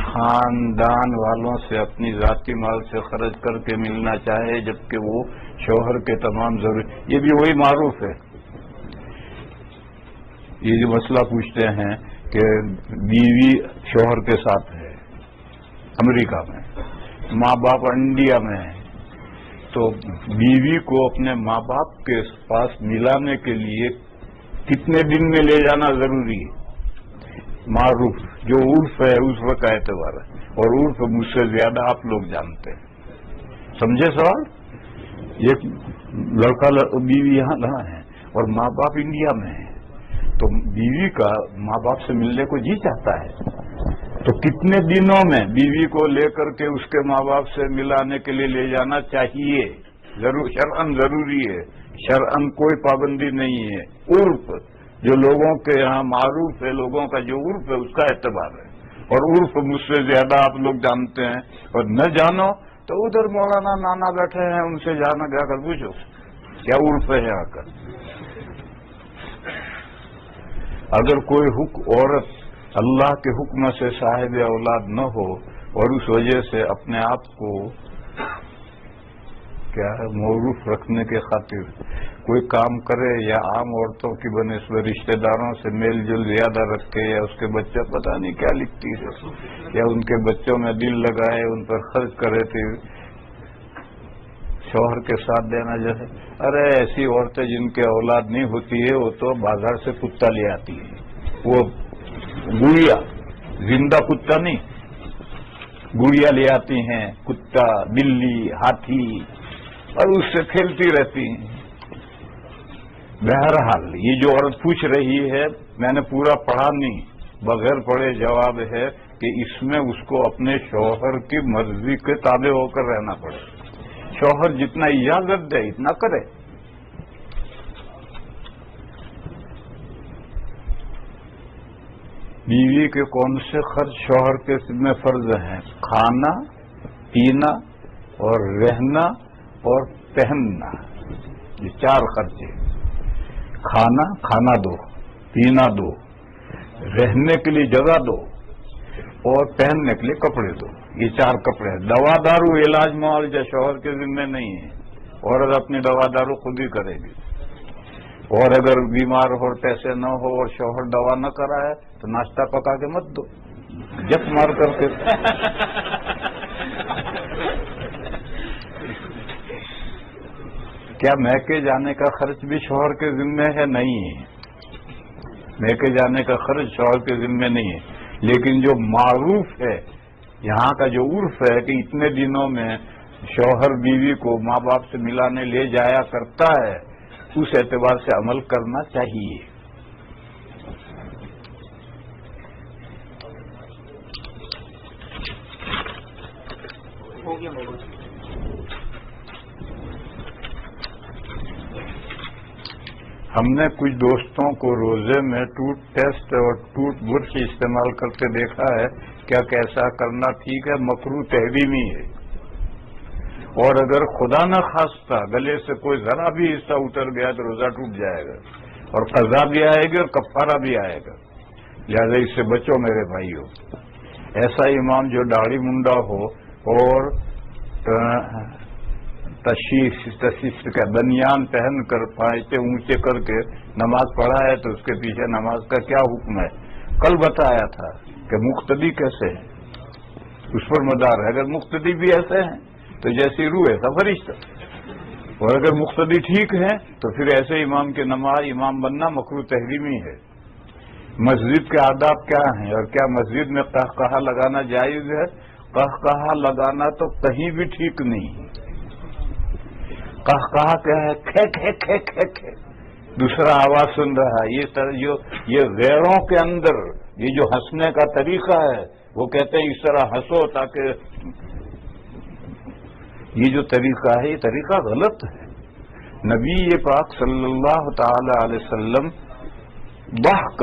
خاندان والوں سے اپنی ذاتی مال سے خرچ کر کے ملنا چاہے جبکہ وہ شوہر کے تمام ضروری، یہ بھی وہی معروف ہے۔ یہ جو مسئلہ پوچھتے ہیں کہ بیوی شوہر کے ساتھ ہے امریکہ میں، ماں باپ انڈیا میں ہے، تو بیوی کو اپنے ماں باپ کے پاس ملانے کے لیے کتنے دن میں لے جانا ضروری ہے؟ معروف جو عرف ہے اس کا اعتبار ہے، اور عرف مجھ سے زیادہ آپ لوگ جانتے ہیں۔ سمجھے سوال؟ ایک لڑکا بیوی یہاں ہے اور ماں باپ انڈیا میں ہے، تو بیوی کا ماں باپ سے ملنے کو جی چاہتا ہے، تو کتنے دنوں میں بیوی کو لے کر کے اس کے ماں باپ سے ملانے کے لیے لے جانا چاہیے؟ شرعاً ضروری ہے، شرعاً کوئی پابندی نہیں ہے، عرف جو لوگوں کے یہاں معروف ہے، لوگوں کا جو عرف ہے اس کا اعتبار ہے، اور عرف مجھ سے زیادہ آپ لوگ جانتے ہیں، اور نہ جانو تو ادھر مولانا نانا بیٹھے ہیں ان سے جانا جا کر پوچھو کیا عرف ہے یہاں کا۔ اگر کوئی عورت اللہ کے حکم سے صاحب اولاد نہ ہو اور اس وجہ سے اپنے آپ کو کیا ہے معروف رکھنے کے خاطر کوئی کام کرے یا عام عورتوں کی بنسبت رشتہ داروں سے میل جول زیادہ رکھے یا اس کے بچہ پتہ نہیں کیا لکھتی ہے یا ان کے بچوں میں دل لگائے ان پر خرچ کرے تھے شوہر کے ساتھ دینا جیسے، ارے ایسی عورتیں جن کے اولاد نہیں ہوتی ہے وہ تو بازار سے کتا لے آتی ہے، وہ گڑیا زندہ کتا نہیں، گڑیا لے آتی ہیں، کتا بلی ہاتھی، اور اس سے کھیلتی رہتی ہیں۔ بہرحال یہ جو عورت پوچھ رہی ہے میں نے پورا پڑھا نہیں، بغیر پڑھے جواب ہے کہ اس میں اس کو اپنے شوہر کی مرضی کے تابع ہو کر رہنا پڑے، شوہر جتنا اجازت دے اتنا کرے۔ بیوی کے کون سے خرچ شوہر کے ذمہ فرض ہیں؟ کھانا، پینا اور رہنا اور پہننا، یہ چار خرچے۔ کھانا دو، پینا دو، رہنے کے لیے جگہ دو اور پہننے کے لیے کپڑے دو، یہ چار کپڑے۔ دوا دارو علاج معالجہ شوہر کے ذمہ نہیں ہے، عورت اپنی دوا دارو خود ہی کرے گی۔ اور اگر بیمار ہو پیسے نہ ہو اور شوہر دوا نہ کرائے تو ناشتہ پکا کے مت دو، جپ مار کر کے۔ کیا میکے جانے کا خرچ بھی شوہر کے ذمے ہے؟ نہیں ہے، میکے جانے کا خرچ شوہر کے ذمے نہیں ہے، لیکن جو معروف ہے یہاں کا جو عرف ہے کہ اتنے دنوں میں شوہر بیوی کو ماں باپ سے ملانے لے جایا کرتا ہے، اس اعتبار سے عمل کرنا چاہیے۔ ہم نے کچھ دوستوں کو روزے میں ٹوتھ پیسٹ اور ٹوتھ برش استعمال کرتے دیکھا ہے، کیا کیسا کرنا ٹھیک ہے؟ مکروہ تحریمی ہے، اور اگر خدا نہ خواستہ گلے سے کوئی ذرا بھی حصہ اتر گیا تو روزہ ٹوٹ جائے گا، اور قضا بھی آئے گی اور کفارہ بھی آئے گا، لہذا اس سے بچو میرے بھائیو۔ ایسا امام جو داڑھی منڈا ہو اور تشیش کا بنیان پہن کر پائچے اونچے کر کے نماز پڑھا ہے تو اس کے پیچھے نماز کا کیا حکم ہے؟ کل بتایا تھا کہ مقتدی کیسے ہے، اس پر مدار ہے۔ اگر مقتدی بھی ایسے ہیں تو جیسی روح ایسا فرشتہ، اور اگر مقتدی ٹھیک ہے تو پھر ایسے امام کے نماز امام بننا مکروہ تحریمی ہے۔ مسجد کے آداب کیا ہیں اور کیا مسجد میں قہقہا لگانا جائز ہے؟ قہقہا لگانا تو کہیں بھی ٹھیک نہیں۔ قہقہا کیا ہے؟ کھے کھے کھے کھے کھے، دوسرا آواز سن رہا ہے، یہ غیروں کے اندر یہ جو ہنسنے کا طریقہ ہے، وہ کہتے ہیں اس طرح ہنسو تاکہ یہ جو طریقہ ہے یہ طریقہ غلط ہے۔ نبی پاک صلی اللہ تعالی علیہ وسلم بہک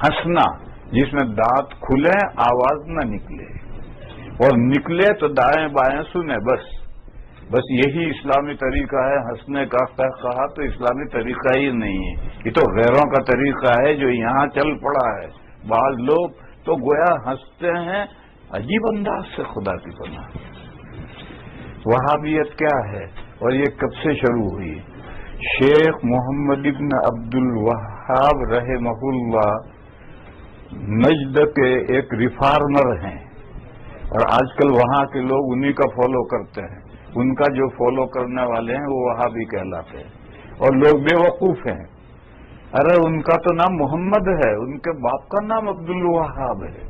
ہنسنا جس میں دانت کھلے آواز نہ نکلے، اور نکلے تو دائیں بائیں سنے، بس یہی اسلامی طریقہ ہے ہنسنے کا۔ کہا تو اسلامی طریقہ ہی نہیں ہے، یہ تو غیروں کا طریقہ ہے جو یہاں چل پڑا ہے۔ بعض لوگ تو گویا ہنستے ہیں عجیب انداز سے، خدا کی پناہ۔ وہابیت کیا ہے اور یہ کب سے شروع ہوئی؟ شیخ محمد ابن عبد الوہاب رحمہ اللہ نجد کے ایک ریفارمر ہیں، اور آج کل وہاں کے لوگ انہی کا فالو کرتے ہیں۔ ان کا جو فالو کرنے والے ہیں وہ وہابی کہلاتے ہیں، اور لوگ بے وقوف ہیں۔ ارے ان کا تو نام محمد ہے، ان کے باپ کا نام عبد الوہاب ہے،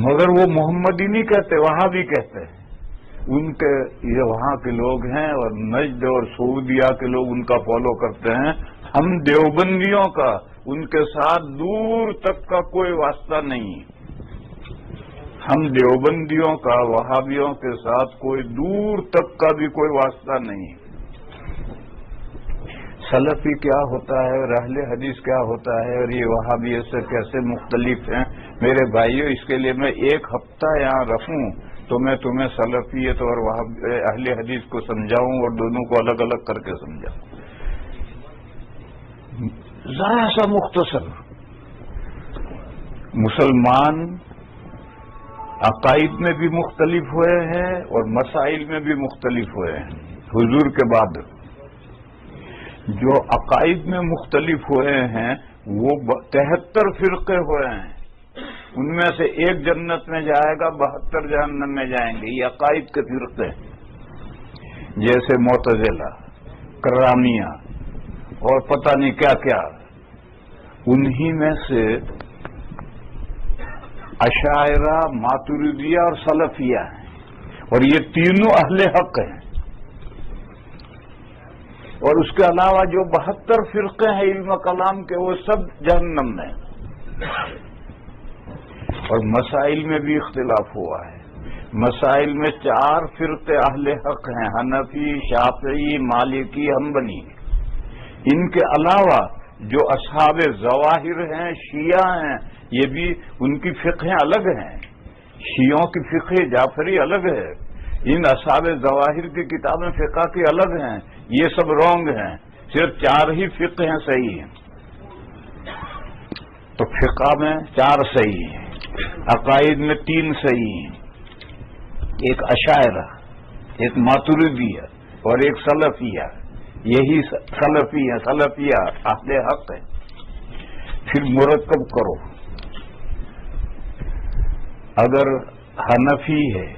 مگر وہ محمد ہی نہیں کہتے، وہابی کہتے ہیں۔ ان کے یہ وہاں کے لوگ ہیں، اور نجد اور سعودیہ کے لوگ ان کا فالو کرتے ہیں۔ ہم دیوبندیوں کا ان کے ساتھ دور تک کا کوئی واسطہ نہیں، ہم دیوبندیوں کا وہابیوں کے ساتھ کوئی دور تک کا بھی کوئی واسطہ نہیں۔ سلفی کیا ہوتا ہے اور اہل حدیث کیا ہوتا ہے، اور یہ وہابیت سے کیسے مختلف ہیں؟ میرے بھائیوں، اس کے لیے میں ایک ہفتہ یہاں رکھوں تو میں تمہیں سلفیت اور اہل حدیث کو سمجھاؤں، اور دونوں کو الگ الگ کر کے سمجھاؤں۔ ذرا سا مختصر، مسلمان عقائد میں بھی مختلف ہوئے ہیں اور مسائل میں بھی مختلف ہوئے ہیں۔ حضور کے بعد جو عقائد میں مختلف ہوئے ہیں وہ 73 فرقے ہوئے ہیں، ان میں سے ایک جنت میں جائے گا، 72 جہنم میں جائیں گے۔ یہ عقائد کے فرقے جیسے معتزلہ، کرامیہ اور پتہ نہیں کیا کیا، انہی میں سے اشاعرہ، ماتریدیہ اور سلفیہ ہیں، اور یہ تینوں اہل حق ہیں۔ اور اس کے علاوہ جو 72 فرقے ہیں علم کلام کے، وہ سب جہنم میں۔ اور مسائل میں بھی اختلاف ہوا ہے۔ مسائل میں 4 فرقے اہل حق ہیں، حنفی، شافعی، مالکی، حنبلی۔ ان کے علاوہ جو اصحاب ظواہر ہیں، شیعہ ہیں، یہ بھی ان کی فقہیں الگ ہیں۔ شیعوں کی فقہ جعفری الگ ہے، ان اصحاب ظواہر کی کتابیں فقہ کی الگ ہیں، یہ سب رونگ ہیں، صرف 4 ہی فقہ ہیں صحیح ہیں۔ تو فقہ میں 4 صحیح ہیں، عقائد میں 3 صحیح ہیں، ایک اشاعرہ، ایک ماتریدیہ اور ایک سلفیہ، یہی سلفی ہیں، سلفیات اہل حق ہیں۔ پھر مرکب کرو، اگر حنفی ہے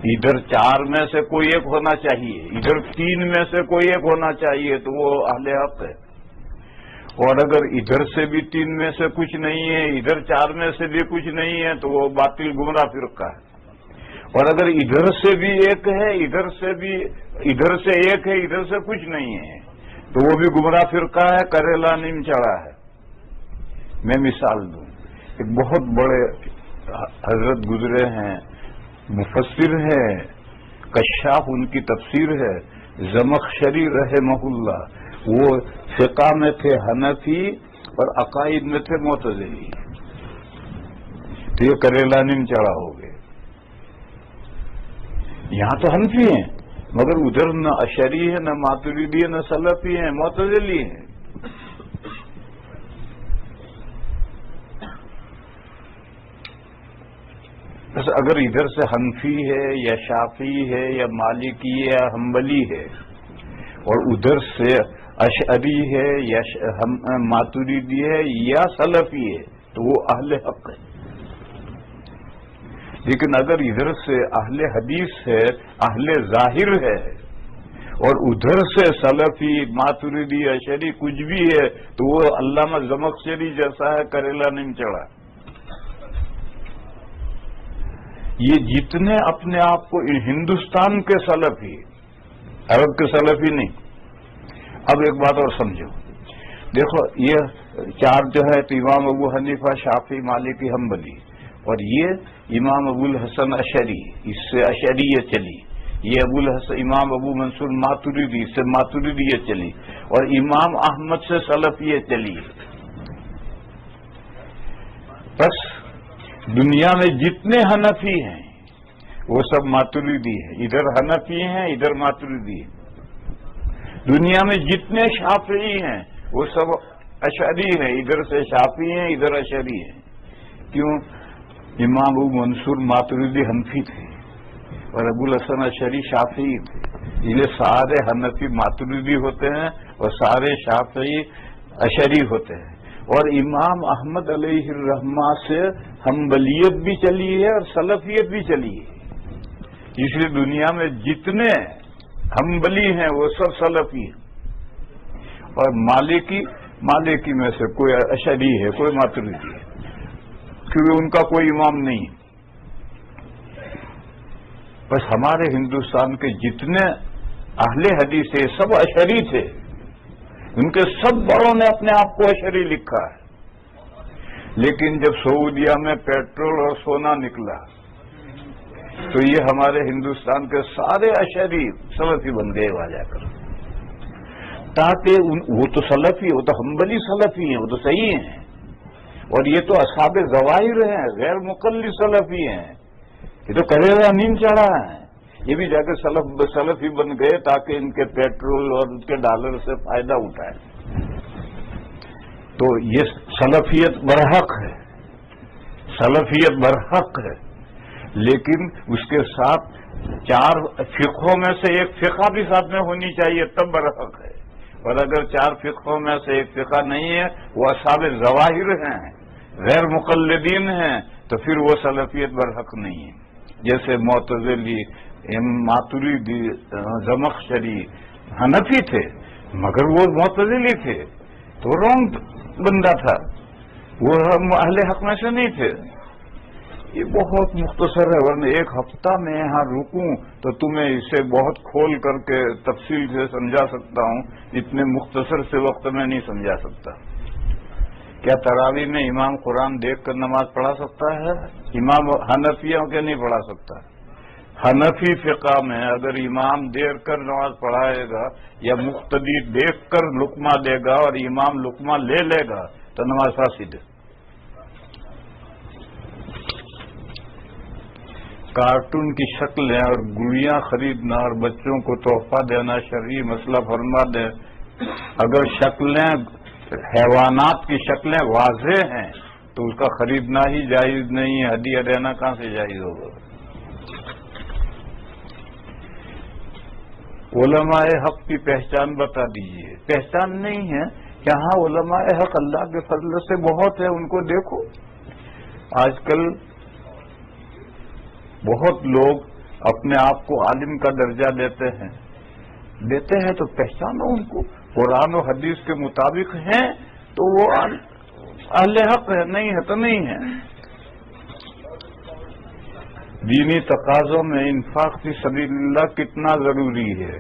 ادھر 4 میں سے کوئی ایک ہونا چاہیے، ادھر 3 میں سے کوئی ایک ہونا چاہیے، تو وہ اہل حق ہے۔ اور اگر ادھر سے بھی 3 میں سے کچھ نہیں ہے، ادھر 4 میں سے بھی کچھ نہیں ہے، تو وہ باطل گمراہ فرقہ ہے۔ اور اگر ادھر سے بھی ایک ہے، ادھر سے ایک ہے، ادھر سے کچھ نہیں ہے، تو وہ بھی گمراہ فرقہ ہے، کریلا نیم چڑھا ہے۔ میں مثال دوں، ایک بہت بڑے حضرت گزرے ہیں، مفسر ہے، کشاف ان کی تفسیر ہے، زمخشری رحمہ اللہ، وہ فقہ میں تھے حنفی اور عقائد میں تھے معتزلی، تو یہ کریلا نیم چڑھا ہو گئے۔ یہاں تو حنفی ہیں مگر ادھر نہ اشعری ہے، نہ ماتریدی ہے، نہ سلفی ہیں، معتزلی ہیں۔ بس اگر ادھر سے حنفی ہے یا شافعی ہے یا مالکی ہے یا حنبلی ہے، اور ادھر سے اشعری ہے یا ماتریدی ہے یا سلفی ہے، تو وہ اہل حق ہے۔ لیکن اگر ادھر سے اہل حدیث ہے، اہل ظاہر ہے، اور ادھر سے سلفی، ماتریدی، اشعری کچھ بھی ہے، تو وہ علامہ زمخشری جیسا ہے، کریلا نیم چڑھا۔ یہ جتنے اپنے آپ کو ہندوستان کے سلفی، عرب کے سلفی نہیں۔ اب ایک بات اور سمجھو، دیکھو یہ 4 جو ہے تو امام ابو حنیفہ، شافعی، مالکی، حنبلی، اور یہ امام ابو الحسن اشعری، اس سے اشعریت چلی، یہ امام ابو منصور ماتریدی، اس سے ماتریدیت چلی، اور امام احمد سے سلفیت چلی۔ بس دنیا میں جتنے حنفی ہیں وہ سب ماتریدی ہیں، ادھر حنفی ہیں، ادھر ماتریدی ہیں۔ دنیا میں جتنے شافعی ہیں وہ سب اشعری ہیں، ادھر سے شافعی ہیں، ادھر اشعری ہیں۔ کیوں؟ امام ابو منصور ماتریدی حنفی تھے اور ابو الحسن اشعری شافعی تھے، یہ سارے حنفی ماتریدی ہوتے ہیں اور سارے شافعی اشعری ہوتے ہیں۔ اور امام احمد علیہ الرحمہ سے حنبلیت بھی چلی ہے اور سلفیت بھی چلی ہے، اس لیے دنیا میں جتنے حنبلی ہیں وہ سب سلفی ہیں، اور مالکی میں سے کوئی اشعری ہے، کوئی ماتریدی ہے، کیونکہ ان کا کوئی امام نہیں۔ بس ہمارے ہندوستان کے جتنے اہل حدیث تھے سب اشعری تھے، ان کے سب بڑوں نے اپنے آپ کو اشعری لکھا ہے۔ لیکن جب سعودیہ میں پیٹرول اور سونا نکلا تو یہ ہمارے ہندوستان کے سارے اشعری سلفی بن گئے وہاں جا کر، تاکہ وہ تو سلفی، وہ تو حنبلی سلفی ہیں، وہ تو صحیح ہیں، اور یہ تو اصحاب ظواہر ہیں، غیر مقلد سلفی ہیں، یہ تو کریلا نیم چڑھا ہے، یہ بھی جا کے سلفی بن گئے تاکہ ان کے پیٹرول اور ان کے ڈالر سے فائدہ اٹھائے۔ تو یہ سلفیت برحق ہے، سلفیت برحق ہے، لیکن اس کے ساتھ 4 فقہوں میں سے ایک فقہ بھی ساتھ میں ہونی چاہیے، تب برحق ہے۔ اور اگر 4 فقہوں میں سے ایک فقہ نہیں ہے، وہ اصحاب ظواہر ہیں، غیر مقلدین ہیں، تو پھر وہ سلفیت برحق نہیں ہے۔ جیسے معتزلی، ماتریدی، زمخشری حنفی تھے مگر وہ معتزلی تھے، تو رونگ بندہ تھا، وہ اہل حق میں سے نہیں تھے۔ یہ بہت مختصر ہے، ورنہ 1 ہفتہ میں یہاں رکوں تو تمہیں اسے بہت کھول کر کے تفصیل سے سمجھا سکتا ہوں، اتنے مختصر سے وقت میں نہیں سمجھا سکتا۔ کیا تراویح میں امام قرآن دیکھ کر نماز پڑھا سکتا ہے؟ امام حنفیوں کے نہیں پڑھا سکتا۔ حنفی فقہ میں اگر امام دیکھ کر نماز پڑھائے گا یا مقتدی دیکھ کر لقمہ دے گا اور امام لقمہ لے لے گا تو نماز فاسد ہے۔ کارٹون کی شکلیں اور گڑیاں خریدنا اور بچوں کو تحفہ دینا شرعی مسئلہ فرما دیں۔ اگر شکلیں حیوانات کی شکلیں واضح ہیں تو اس کا خریدنا ہی جائز نہیں ہے، ہدیہ دینا کہاں سے جائز ہوگا؟ علماء حق کی پہچان بتا دیجئے. پہچان نہیں ہے کہ ہاں علماء حق اللہ کے فضل سے بہت ہے، ان کو دیکھو. آج کل بہت لوگ اپنے آپ کو عالم کا درجہ دیتے ہیں تو پہچانو ان کو. قرآن و حدیث کے مطابق ہیں تو وہ اہل حق ہے، نہیں ہے تو نہیں ہے. دینی تقاضوں میں انفاق فی سبیل اللہ کتنا ضروری ہے.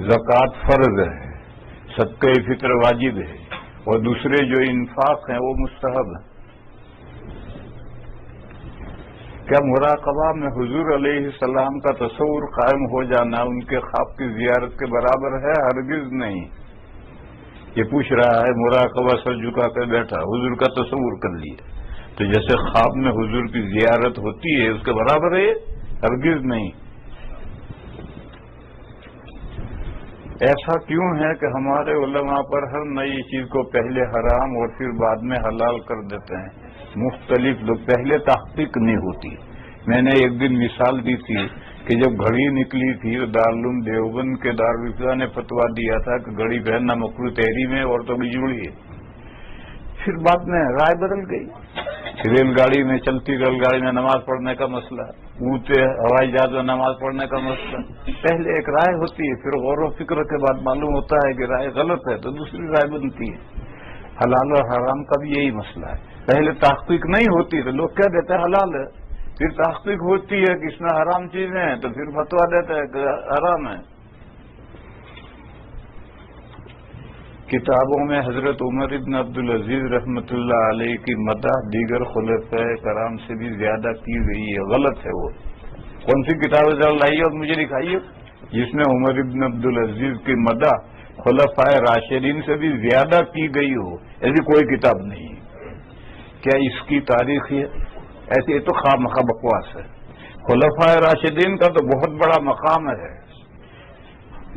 زکوٰۃ فرض ہے، صدقہ فطر واجب ہے، اور دوسرے جو انفاق ہیں وہ مستحب ہیں. کیا مراقبہ میں حضور علیہ السلام کا تصور قائم ہو جانا ان کے خواب کی زیارت کے برابر ہے؟ ہرگز نہیں. یہ پوچھ رہا ہے مراقبہ سر جھکا کر بیٹھا، حضور کا تصور کر لیا تو جیسے خواب میں حضور کی زیارت ہوتی ہے اس کے برابر ہے؟ ہرگز نہیں. ایسا کیوں ہے کہ ہمارے علماء پر ہر نئی چیز کو پہلے حرام اور پھر بعد میں حلال کر دیتے ہیں؟ مختلف لوگ پہلے تحقیق نہیں ہوتی. میں نے ایک دن مثال دی تھی کہ جب گھڑی نکلی تھی تو دارالعلوم دیوبند کے دارالفتہ نے فتویٰ دیا تھا کہ گھڑی پہننا مکروہ تحریم ہے اور تو جڑی ہے. پھر بعد میں رائے بدل گئی. ریل گاڑی میں، چلتی ریل گاڑی میں نماز پڑھنے کا مسئلہ، اونچے ہوائی جہاز میں نماز پڑھنے کا مسئلہ. پہلے ایک رائے ہوتی ہے، پھر غور و فکر کے بعد معلوم ہوتا ہے کہ رائے غلط ہے تو دوسری رائے بنتی ہے. حلال اور حرام کا بھی یہی مسئلہ ہے. پہلے تحقیق نہیں ہوتی تو لوگ کہہ دیتے ہیں حلال ہے، پھر تحقیق ہوتی ہے کہ اس میں حرام چیزیں ہیں تو پھر فتویٰ دیتے ہیں کہ حرام ہے. کتابوں میں حضرت عمر ابن عبدالعزیز رحمۃ اللہ علیہ کی مدح دیگر خلفائے کرام سے بھی زیادہ کی گئی ہے. غلط ہے. وہ کون سی کتابیں ذرا لائیے اور مجھے دکھائیے جس میں عمر ابن عبدالعزیز کی مدح خلفائے راشدین سے بھی زیادہ کی گئی ہو. ایسی کوئی کتاب نہیں. کیا اس کی تاریخ ہے؟ ایسے تو خواہ مخواہ بکواس ہے. خلفائے راشدین کا تو بہت بڑا مقام ہے.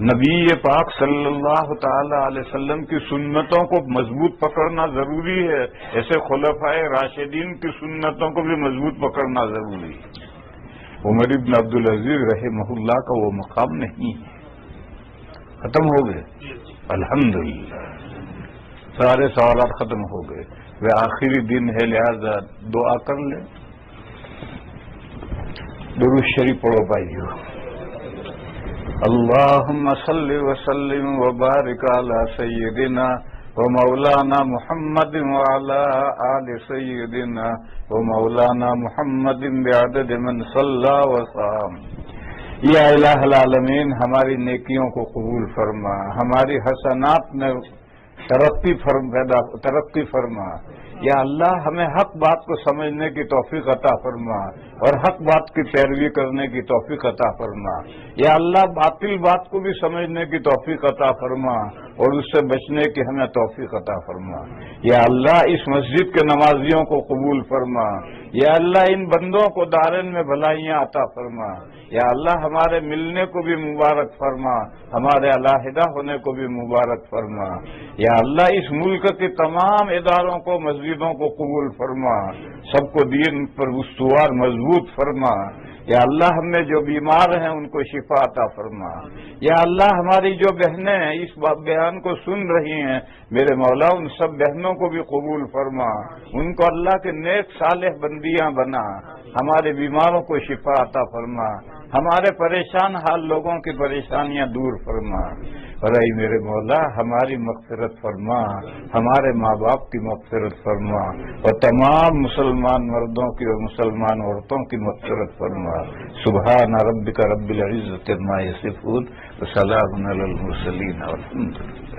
نبی پاک صلی اللہ تعالی علیہ وسلم کی سنتوں کو مضبوط پکڑنا ضروری ہے، ایسے خلفائے راشدین کی سنتوں کو بھی مضبوط پکڑنا ضروری ہے. عمر ابن عبدالعزیز رحمہ اللہ کا وہ مقام نہیں ہے. ختم ہو گئے الحمدللہ، سارے سوالات ختم ہو گئے. وہ آخری دن ہے لہذا دعا کر لیں. درود شریف پڑھو بھائیو. اللہم صلی وسلم وبارک علی سیدنا ومولانا محمد وعلی آل سیدنا ومولانا محمد بعدد من صلی وسلم. یا الہ العالمین ہماری نیکیوں کو قبول فرما، ہماری حسنات میں ترقی فرما. یا اللہ ہمیں حق بات کو سمجھنے کی توفیق عطا فرما اور حق بات کی پیروی کرنے کی توفیق عطا فرما. یا اللہ باطل بات کو بھی سمجھنے کی توفیق عطا فرما اور اس سے بچنے کی ہمیں توفیق عطا فرما. یا اللہ اس مسجد کے نمازیوں کو قبول فرما. یا اللہ ان بندوں کو دارین میں بھلائیاں عطا فرما. یا اللہ ہمارے ملنے کو بھی مبارک فرما، ہمارے علیحدہ ہونے کو بھی مبارک فرما. یا اللہ اس ملک کے تمام اداروں کو، مسجدوں کو قبول فرما، سب کو دین پر استوار مضبوط فرما. یا اللہ ہم میں جو بیمار ہیں ان کو شفا عطا فرما. یا اللہ ہماری جو بہنیں ہیں اس بیان کو سن رہی ہیں، میرے مولا ان سب بہنوں کو بھی قبول فرما، ان کو اللہ کے نیک صالح بندیاں بنا. ہمارے بیماروں کو شفا عطا فرما، ہمارے پریشان حال لوگوں کی پریشانیاں دور فرما. اور اے میرے مولا ہماری مغفرت فرما، ہمارے ماں باپ کی مغفرت فرما اور تمام مسلمان مردوں کی اور مسلمان عورتوں کی مغفرت فرما. سبحان ربک رب العزت عما یصفون وسلام علی المرسلین والحمد للہ.